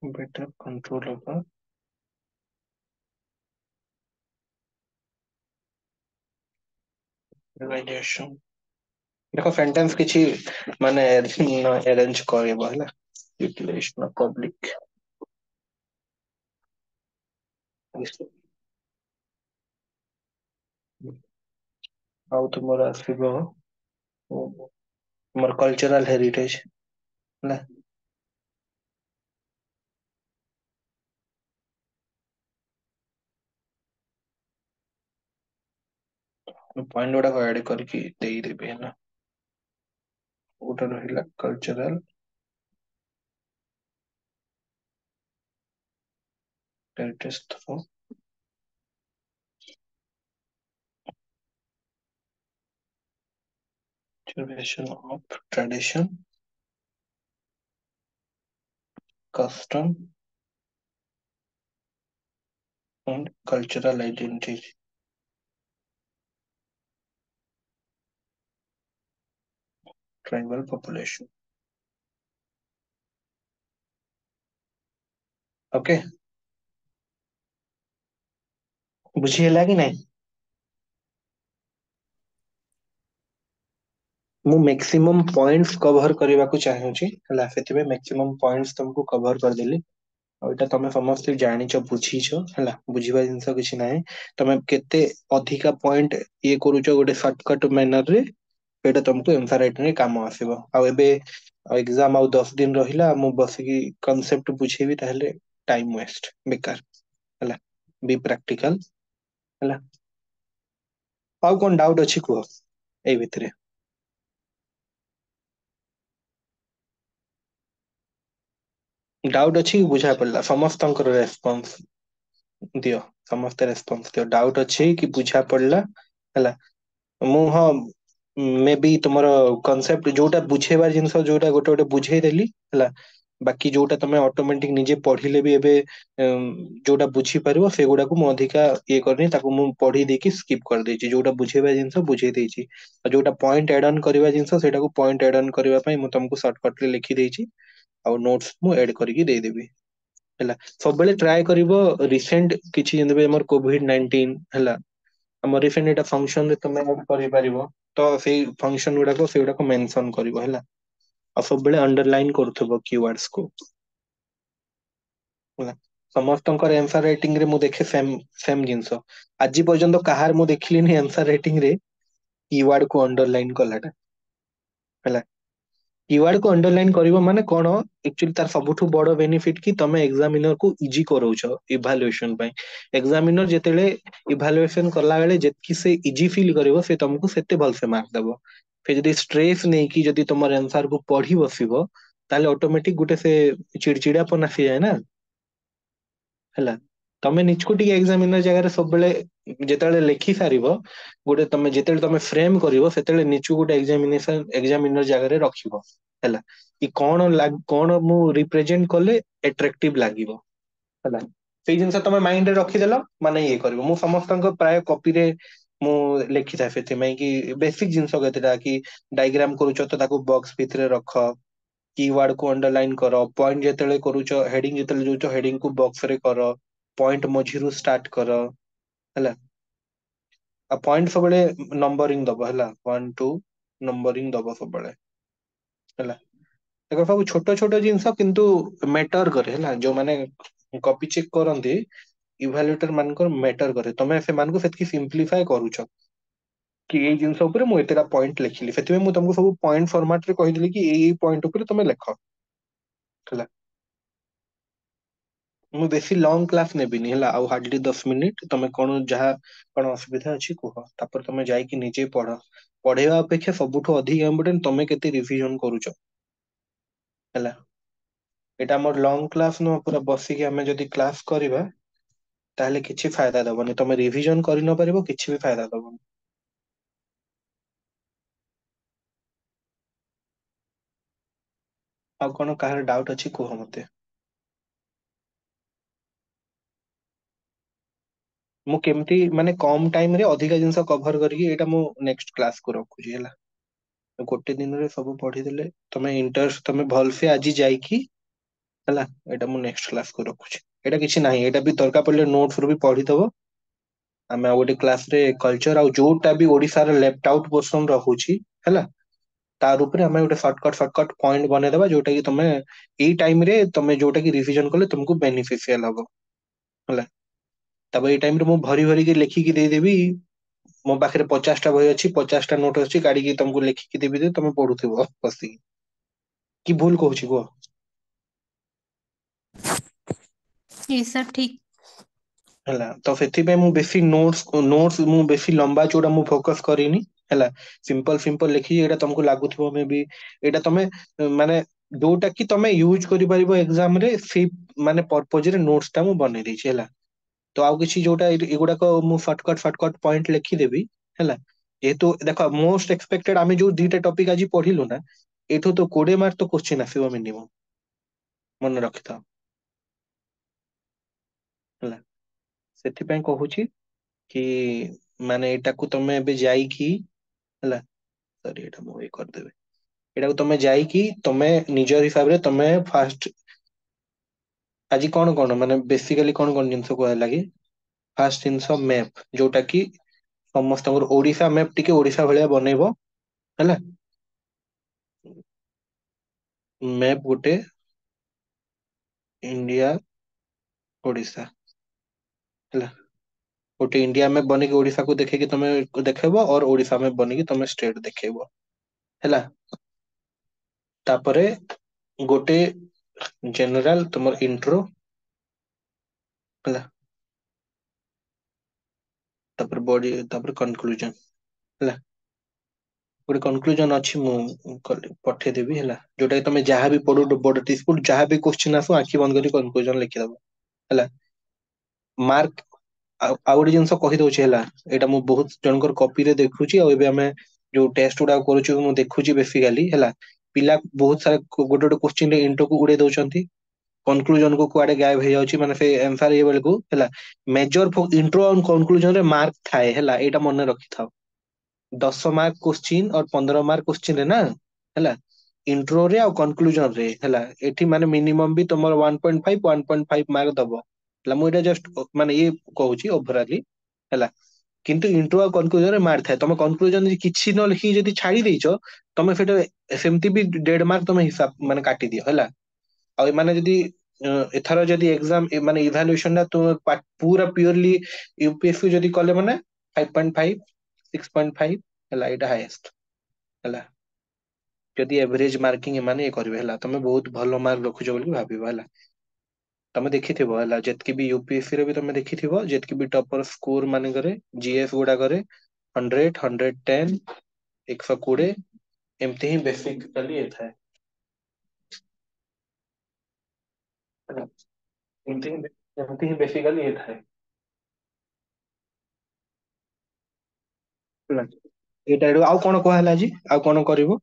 better control over radiation। देखो सेंटेंस किछि माने अरेंज करबो हैला, यूटिलाइजेशन ऑफ पब्लिक। ଆଉ ତୁମର ଆସିବ ତୁମର କଲଚରାଲ ହେରିटेज ହେଲା। ପଏଣ୍ଟ ଗୁଡାକ ଆଡ କରିକି ଦେଇଦେବି ହେଲା। ଗୋଟେ ରହିଲା cultural heritage through preservation of tradition, custom and cultural identity, tribal population। Okay, बुझी ହେଲା कि नहीं? ମୁଁ मैक्सिमम पॉइंट्स कवर करबा को चाहूची ହେଲା, सेतिबे मैक्सिमम पॉइंट्स तुमको कवर कर देली। ଆଉ ଏଟା ତମେ ସମସ୍ତେ ଜାଣିଛ ବୁଝିଛ ହେଲା, ବୁଝିବା ଜିନିଷ କିଛି ନାହିଁ। ତମେ କେତେ ଅଧିକା ପଏଣ୍ଟ ଇଏ କରୁଛ ଗୋଟେ ସର୍ଟକଟ ମ୍ୟାନର ରେ, ସେଇଟା ତମକୁ ଏନ୍ସର ରାଇଟିଂ ରେ କାମ ଆସିବ। ଆଉ ଏବେ ଏକ୍ସାମ ଆଉ 10 ଦିନ ରହିଲା, ମୁଁ ବସିକି କନସେପ୍ଟ ବୁଝେଇବି ତାହେଲେ ଟାଇମ ୱେଷ୍ଟ, ବେକାର ହେଲା। ବି ପ୍ରାକ୍ଟିକାଲ ହେଲା। ଆଉ କଣ ଡାଉଟ ଅଛି କୁହ ଏଇ ଭିତରେ? डाउट अच्छी बुझा पड़ला समस्तଙ୍କର ରେସ୍ପନ୍ସ ଦିଅ, ସମସ୍ତେ ରେସ୍ପନ୍ସ ଦିଅ। ଡାଉଟ ଅଛି କି ବୁଝା ପଡିଲା ହେଲା। ମୁଁ ହଁ ମେ ବି ତୁମର କନସେପ୍ଟ ଯୋଉଟା ବୁଝେଇବା ଜିନିଷ ଯୋଉଟା ଗୋଟେ ଗୋଟେ ବୁଝେଇଦେଲି ହେଲା, ବାକି ଯୋଉଟା ତମେ ଅଟୋମେଟିକ ନିଜେ ପଢିଲେ ବି ଏବେ ଯୋଉଟା ବୁଝିପାରିବ ସେଗୁଡାକୁ ମୁଁ ଅଧିକା ଇଏ କରିନି, ତାକୁ ମୁଁ ପଢି ଦେଇକି ସ୍କିପ୍ କରିଦେଇଛି। ଯୋଉଟା ବୁଝେଇବା ଜିନିଷ ବୁଝେଇ ଦେଇଛି, ଆଉ ଯୋଉଟା ପଏଣ୍ଟ ଆଡ ଅନ୍ କରିବା ଜିନିଷ ସେଇଟାକୁ ପଏଣ୍ଟ ଆଡ ଅନ୍ କରିବା ପାଇଁ ମୁଁ ତମକୁ ସର୍ଟକଟ ରେ ଲେଖି ଦେଇଛି, ଆଉ ନୋଟ୍ସ ମୁଁ ଏଡ୍ କରିକି ଦେଇଦେବି ହେଲା। ସବୁବେଳେ ଟ୍ରାଏ କରିବ ରିସେଣ୍ଟ କିଛି ଯେମିତି ଆମର କୋଭିड-19 ହେଲା, ଆମ ରିସେଣ୍ଟ ଏଟା ଫଙ୍କସନ ରେ ତମେ କରିପାରିବ, ତ ସେଇ ଫଙ୍କସନ ଗୁଡାକ ସେଗୁଡାକ ମେନସନ କରିବ ହେଲା। ଆଉ ସବୁବେଳେ ଅଣ୍ଡରଲାଇନ କରୁଥିବ କିୱାର୍ଡସ୍ କୁ ହେଲା। ସମସ୍ତଙ୍କର ଆନ୍ସର ରାଇଟିଂ ରେ ମୁଁ ଦେଖେ ସେମ ସେମ ଜିନିଷ। ଆଜି ପର୍ଯ୍ୟନ୍ତ କାହାର ମୁଁ ଦେଖିଲିନି ଆନ୍ସର ରାଇଟିଂ ରେ କିୱାର୍ଡ କୁ ଅଣ୍ଡରଲାଇନ କଲାଟା ହେଲା। କିୱାର୍ଡ କୁ ଅଣ୍ଡରଲାଇନ କରିବ ମାନେ କଣ, ଆକ୍ଚୁଆଲି ତାର ସବୁଠୁ ବଡ ବେନିଫିଟ କି ତମେ ଏକ୍ସାମିନର କୁ ଇଜି କରଉଛ ଇଭାଲୁଏସନ ପାଇଁ। ଏକ୍ସାମିନର ଯେତେବେଳେ ଇଭାଲୁଏସନ କଲା ବେଳେ ଯେତିକି ସେ ଇଜି ଫିଲ୍ କରିବ, ସେ ତମକୁ ସେତେ ଭଲସେ ମାର୍କ ଦବ। ସେ ଯଦି ଷ୍ଟ୍ରେସ୍ ନେଇକି ଯଦି ତମର ଆନ୍ସର କୁ ପଢି ବସିବ, ତାହେଲେ ଅଟୋମେଟିକ ଗୋଟେ ସେ ଚିଡଚିଡାପନ ଆସିଯାଏ ନା ହେଲା। ତମେ ନିଜକୁ ଟିକେ ଏକ୍ସାମିନର ଜାଗାରେ ସବୁବେଳେ ଯେତେବେଳେ ଲେଖି ସାରିବ, ଗୋଟେ ତମେ ଯେତେବେଳେ ତମେ ଫ୍ରେମ କରିବ, ସେତେବେଳେ ନିଜକୁ ଗୋଟେ ଏକ୍ସାମିନର ଜାଗାରେ ରଖିବ ହେଲା। କି କଣ ମୁଁ ରିପ୍ରେଜେଣ୍ଟ କଲେ ଆଟ୍ରାକ୍ଟିଭ ଲାଗିବ ହେଲା। ସେଇ ଜିନିଷ ତମେ ମାଇଣ୍ଡ ରେ ରଖିଦେଲ ମାନେ ଇଏ କରିବ। ମୁଁ ସମସ୍ତଙ୍କ ପ୍ରାୟ କପିରେ ମୁଁ ଲେଖିଥାଏ, ସେଥିପାଇଁ କି ବେସିକ ଜିନିଷ କେତେଟା କି ଡାଇଗ୍ରାମ କରୁଛ ତ ତାକୁ ବକ୍ସ ଭିତରେ ରଖ, କିୱାର୍ଡ କୁ ଅଣ୍ଡରଲାଇନ କର, ପଏଣ୍ଟ ଯେତେବେଳେ କରୁଛ ହେଡିଙ୍ଗ ଯେତେବେଳେ ଦଉଛ ହେଡିଙ୍ଗ କୁ ବକ୍ସ ରେ କର, ପଏଣ୍ଟ ମଝିରୁ ଷ୍ଟାର୍ଟ କର ହେଲା। ଆଉ ପଏଣ୍ଟ ସବୁବେଳେ ନମ୍ବରିଂ ଦବ ହେଲା, 1 2 ନମ୍ବରିଂ ଦବ ସବୁବେଳେ ହେଲା। ଦେଖ ସବୁ ଛୋଟ ଛୋଟ ଜିନିଷ କିନ୍ତୁ ମ୍ୟାଟର କରେ ହେଲା। ଯୋଉମାନେ କପି ଚେକ୍ କରନ୍ତି ଇଭାଲୁଏଟର ମାନଙ୍କର ମ୍ୟାଟର କରେ, ତମେ ସେମାନଙ୍କୁ ସେତିକି ସିମ୍ପଲିଫାଏ କରୁଛ କି ଏଇ ଜିନିଷ ଉପରେ ମୁଁ ଏତେଟା ପଏଣ୍ଟ ଲେଖିଲି। ସେଥିପାଇଁ ମୁଁ ତମକୁ ସବୁ ପଏଣ୍ଟ ଫର୍ମାଟ ରେ କହିଦେଲି କି ଏଇ ପଏଣ୍ଟ ଉପରେ ତମେ ଲେଖ ହେଲା। ମୁଁ ବେଶୀ ଲଙ୍ଗ କ୍ଲାସ ନେବିନି ହେଲା, ଆଉ ହାର୍ଡଲି 10 ମିନିଟ। ତମେ କଣ ଯାହା କଣ ଅସୁବିଧା ଅଛି କୁହ, ତାପରେ ତମେ ଯାଇକି ନିଜେ ପଢ। ପଢେଇବା ଅପେକ୍ଷା ସବୁଠୁ ଅଧିକ ଇମ୍ପୋର୍ଟାଣ୍ଟ ତମେ କେତେ ରିଭିଜନ କରୁଛ ହେଲା ଏଇଟା ଆମର ଲଙ୍ଗ କ୍ଲାସ ନୁହଁ, ପୁରା ବସିକି ଆମେ ଯଦି କ୍ଲାସ କରିବା ତାହେଲେ କିଛି ଫାयଦା ଦବନି, ତମେ ରିଭିଜନ କରି ନ ପାରିବ, କିଛି ବି ଫାୟଦା ଦବନି। ଆଉ କଣ କାହାର ଡାଉଟ ଅଛି କୁହ ମତେ। ମୁଁ କେମିତି ମାନେ କମ ଟାଇମ ରେ ଅଧିକା ଜିନିଷ କଭର କରିକି ଏଇଟା ମୁଁ ନେକ୍ସଟ କ୍ଲାସ କୁ ରଖୁଛି ହେଲା। ଗୋଟେ ଦିନରେ ସବୁ ପଢିଦେଲେ ତମେ ଇଣ୍ଟରେଷ୍ଟ, ତମେ ଭଲସେ ଆଜି ଯାଇକି ହେଲା, ଏଇଟା ମୁଁ ନେକ୍ସଟ କ୍ଲାସ କୁ ରଖୁଛି। ଏଇଟା କିଛି ନାହିଁ, ଏଇଟା ବି ଦରକାର ପଡିଲେ ନୋଟ୍ସ ରୁ ବି ପଢିଦବ। ଆମେ ଆଉ ଗୋଟେ କ୍ଲାସ ରେ କଲଚର ଆଉ ଯୋଉଟା ବି ଓଡିଶାର ଲେଫ୍ଟ ଆଉଟ୍ ପୋର୍ସନ ରହୁଛି ହେଲା, ତାର ଉପରେ ଆମେ ଗୋଟେ ସର୍ଟକଟ ପଏଣ୍ଟ ବନେଇଦବା, ଯୋଉଟା କି ତମେ ଏଇ ଟାଇମ ରେ ତମେ ଯୋଉଟା କି ରିଭିଜନ କଲେ ତମକୁ ବେନିଫିସିଆଲ ହବ ହେଲା। ତାପରେ ଏଇ ଟାଇମ ରେ ମୁଁ ଭରି ଭରିକି ଲେଖିକି ଦେଇଦେବି, ମୋ ପାଖରେ 50ଟା ବହି ଅଛି, 50ଟା ନୋଟ ଅଛି, କାଢିକି ତମକୁ ଲେଖିକି ଦେବି ଯେ ତମେ ପଢୁଥିବ ବସିକି। କି ଭୁଲ କହୁଛି କୁହ? ये सब ठीक। ହେଲା ତ ସେଥିପାଇଁ ମୁଁ ବେଶୀ ନୋଟ୍ସ ମୁଁ ବେଶୀ ଲମ୍ବା ଚଉଡା ମୁଁ ଫୋକସ କରିନି ହେଲା। ସିମ୍ପଲ ଲେଖିକି, ଏଇଟା ତମକୁ ଲାଗୁଥିବ ମେ ବି ଏଇଟା ତମେ ମାନେ ଯୋଉଟା କି ତମେ ୟୁଜ କରିପାରିବ ଏକ୍ସାମ ରେ, ସେଇ ମାନେ ପର୍ପୋଜରେ ନୋଟ୍ସ ଟା ମୁଁ ବନେଇ ଦେଇଛି ହେଲା। ତ ଆଉ କିଛି ଯୋଉଟା ଏଗୁଡାକ ମୁଁ ସର୍ଟକଟ ପଏଣ୍ଟ ଲେଖିଦେବି ହେଲା। ଯେହେତୁ ଦେଖ ମୋଷ୍ଟ ଏକ୍ସପେକ୍ଟେଡ ଆମେ ଯୋଉ ଦିଟା ଟପିକ ଆଜି ପଢିଲୁ ନା, ଏଇଠୁ ତ 20 ମାର୍କ ତ କୋଶ୍ଚିନ୍ ଆସିବ ମିନିମମ୍, ମନେ ରଖିଥାଅ ହେଲା। ସେଥିପାଇଁ କହୁଛି କି ମାନେ ଏଇଟାକୁ ତମେ ଏବେ ଯାଇକି ହେଲା, ସରି ଏଇଟା ମୁଁ ଇଏ କରିଦେବି, ଏଇଟାକୁ ତମେ ଯାଇକି ତମେ ନିଜ ହିସାବରେ ତମେ ଫାଷ୍ଟ ଆଜି କଣ କଣ ମାନେ ବେସିକାଲି କଣ କଣ ଜିନିଷ କୁହା ହେଲା କି? ଫାଷ୍ଟ ଜିନିଷ ମ୍ୟାପ, ଯୋଉଟା କି ସମସ୍ତଙ୍କର ଓଡିଶା ମ୍ୟାପ ଟିକେ ଓଡିଶା ଭଳିଆ ବନେଇବ ହେଲା। ମ୍ୟାପ ଗୋଟେ ଇଣ୍ଡିଆ ଓଡିଶା ହେଲା। ଗୋଟେ ଇଣ୍ଡିଆ ମ୍ୟାପ ବନେଇକି ଓଡିଶାକୁ ଦେଖେଇକି ତମେ ଦେଖେଇବ, ଅର ଓଡିଶା ମ୍ୟାପ ବନେଇକି ତମେ ଷ୍ଟେଟ ଦେଖେଇବ ହେଲା। ତାପରେ ଗୋଟେ ଜେନେରାଲ ତୁମର ଇଣ୍ଟ୍ରୋ ହେଲା, ତାପରେ ବଡି, ତାପରେ କନକ୍ଲୁଜନ ହେଲା। ଗୋଟେ କନକ୍ଲୁଜନ ଅଛି, ମୁଁ ପଠେଇଦେବି ହେଲା, ଯୋଉଟା କି ତମେ ଯାହାବି ପଢୁ ଯାହାବି କୋଶ୍ଚିନ୍ ଆସୁ ଆଖି ବନ୍ଦ କରି କନକ୍ଲୁଜନ ଲେଖିଦବ ହେଲା। ମାର୍କ ଆଉ ଗୋଟେ ଜିନିଷ କହିଦଉଛି ହେଲା, ଏଇଟା ମୁଁ ବହୁତ ଜଣଙ୍କର କପିରେ ଦେଖୁଛି, ଆଉ ଏବେ ଆମେ ଯୋଉ ଟେଷ୍ଟ ଗୁଡାକ କରୁଛୁ ମୁଁ ଦେଖୁଛି ବେସିକାଲି ହେଲା। ପିଲା ବହୁତ ସାରା ଗୋଟେ ଗୋଟେ କୋଶ୍ଚିନ୍ ରେ ଇଣ୍ଟୋ କୁ ଉଡେଇ ଦଉଛନ୍ତି, କନକ୍ଲୁଜନ କୁ କୁଆଡେ ଗାୟବ ହେଇଯାଉଛି, ମାନେ ସେ ଆନ୍ସର ଇଏ ବେଳକୁ ହେଲା। ମେଜର ଇଣ୍ଟ୍ରୋ ଆଉ କନକ୍ଲୁଜନ ରେ ମାର୍କ ଥାଏ ହେଲା, ଏଇଟା ମନେ ରଖିଥାଅ। 10 ମାର୍କ କୋଶ୍ଚିନ୍ और 15 ମାର୍କ କୋଶ୍ଚିନ୍ ରେ ନା ହେଲା, ଇଣ୍ଟ୍ରୋରେ ଆଉ କନକ୍ଲୁଜନ ରେ ହେଲା, ଏଠି ମାନେ ମିନିମମ ବି ତମର 1.5 ମାର୍କ ଦବ ହେଲା। ମୁଁ ଏଇଟା ଜଷ୍ଟ ମାନେ ଇଏ କହୁଛି ଓଭରାଲି ହେଲା। କିନ୍ତୁ ଇଣ୍ଟ୍ରୋ ଆଉ କନକ୍ଲୁଜନରେ ମାର୍କ ଥାଏ। ତମେ କନକ୍ଲୁଜନ କିଛି ନ ଲେଖିକି ଯଦି ଛାଡି ଦେଇଛ, ତମେ ସେଟା ସେମିତି ବି 1.5 ମାର୍କ ତମେ ହିସାବ ମାନେ କାଟିଦିଅ ହେଲା। ଆଉ ଏମାନେ ଯଦି ଏଥର ଯଦି ଏକ୍ସାମ ମାନେ ଇଭାଲୁଏସନ ଟା ତୁମେ ପୁରା ପିଓରଲି ୟୁପିଏସସି ଯଦି କଲେ ମାନେ 5.5 6.5 ହେଲା, ଏଇଟା ହାଇଏଷ୍ଟ ହେଲା। ଯଦି ଏଭରେଜ ମାର୍କିଂ ଏମାନେ ଇଏ କରିବେ ହେଲା, ତମେ ବହୁତ ଭଲ ମାର୍କ ରଖୁଛ ବୋଲି ଭାବିବ ହେଲା। ତମେ ଦେଖିଥିବ ହେଲା, ଯେତିକି ବି ୟୁପିଏସସି ରେ ବି ତମେ ଦେଖିଥିବ, ଯେତିକି ବି ଟପର ସ୍କୁଲ ମାନଙ୍କରେ ଜିଏସ ଗୁଡାକରେ 100 110 120 ଏମିତି ହିଁ ବେସିକାଲି ଇଏ ଥାଏ ହେଲା। ଏମିତି ହିଁ ବେସିକାଲି ଇଏ ଥାଏ ହେଲା। ଏଇଟା ଆଉ କଣ କୁହାହେଲା ଆଜି, ଆଉ କଣ କରିବ?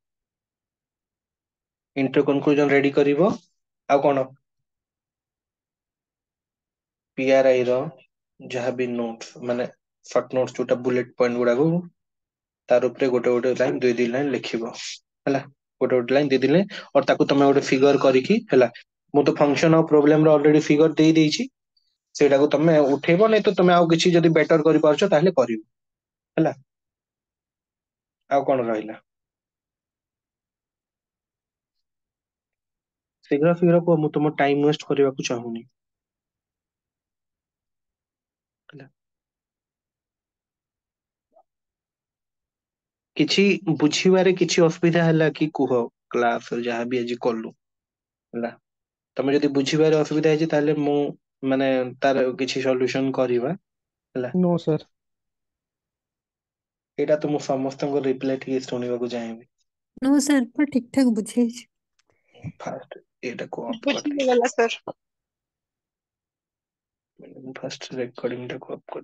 ଇଣ୍ଟର କନକ୍ଲୁଜନ ରେଡି କରିବ, ଆଉ କଣ? ପିଆରଆଇ ର ଯାହାବି ନୋଟ ମାନେ ସର୍ଟ ନୋଟ ଯୋଉଟା ବୁଲେଟ ପଏଣ୍ଟ ଗୁଡାକୁ ତାର ଉପରେ ଗୋଟେ ଗୋଟେ ଲାଇନ 2 2 ଲାଇନ ଲେଖିବ ହେଲା। ଗୋଟେ ଗୋଟେ ଲାଇନ 2 2 ଲାଇନ, ଆଉ ତାକୁ ତମେ ଗୋଟେ ଫିଗର କରିକି ହେଲା। ମୁଁ ତ ଫଙ୍କସନ ଆଉ ପ୍ରୋବ୍ଲେମ ର ଅଲରେଡି ଫିଗର ଦେଇ ଦେଇଛି, ସେଇଟାକୁ ତମେ ଉଠେଇବ, ନାଇଁ ତ ତମେ ଆଉ କିଛି ଯଦି ବେଟର କରିପାରୁଛ ତାହେଲେ କରିବ ହେଲା। ଆଉ କଣ ରହିଲା? ଶୀଘ୍ର ଶୀଘ୍ର କୁହ, ମୁଁ ତମ ଟାଇମ ୱେଷ୍ଟ କରିବାକୁ ଚାହୁଁନି ହେଲା। କିଛି ବୁଝିବାରେ କିଛି ଅସୁବିଧା ହେଲା କି କୁହ, କ୍ଲାସ ଯାହାବି ଆଜି କଲୁ ହେଲା। ତମେ ଯଦି ବୁଝିବାରେ ଅସୁବିଧା ହେଇଛି, ତାହେଲେ ମୁଁ ମାନେ ତାର କିଛି ସଲ୍ୟୁସନ କରିବା ହେଲା। No sir. ଏଇଟା ତ ମୁଁ ସମସ୍ତଙ୍କ ରିପ୍ଲାଏ ଟିକେ ଶୁଣିବାକୁ ଚାହିଁବି। नो ସାର୍, ପୁରା ଠିକ ଠାକ ବୁଝେଇଛି। फास्ट एटाको अफ कर बुझिगला सर फास्ट रेकॉर्डिंग टाको अफ कर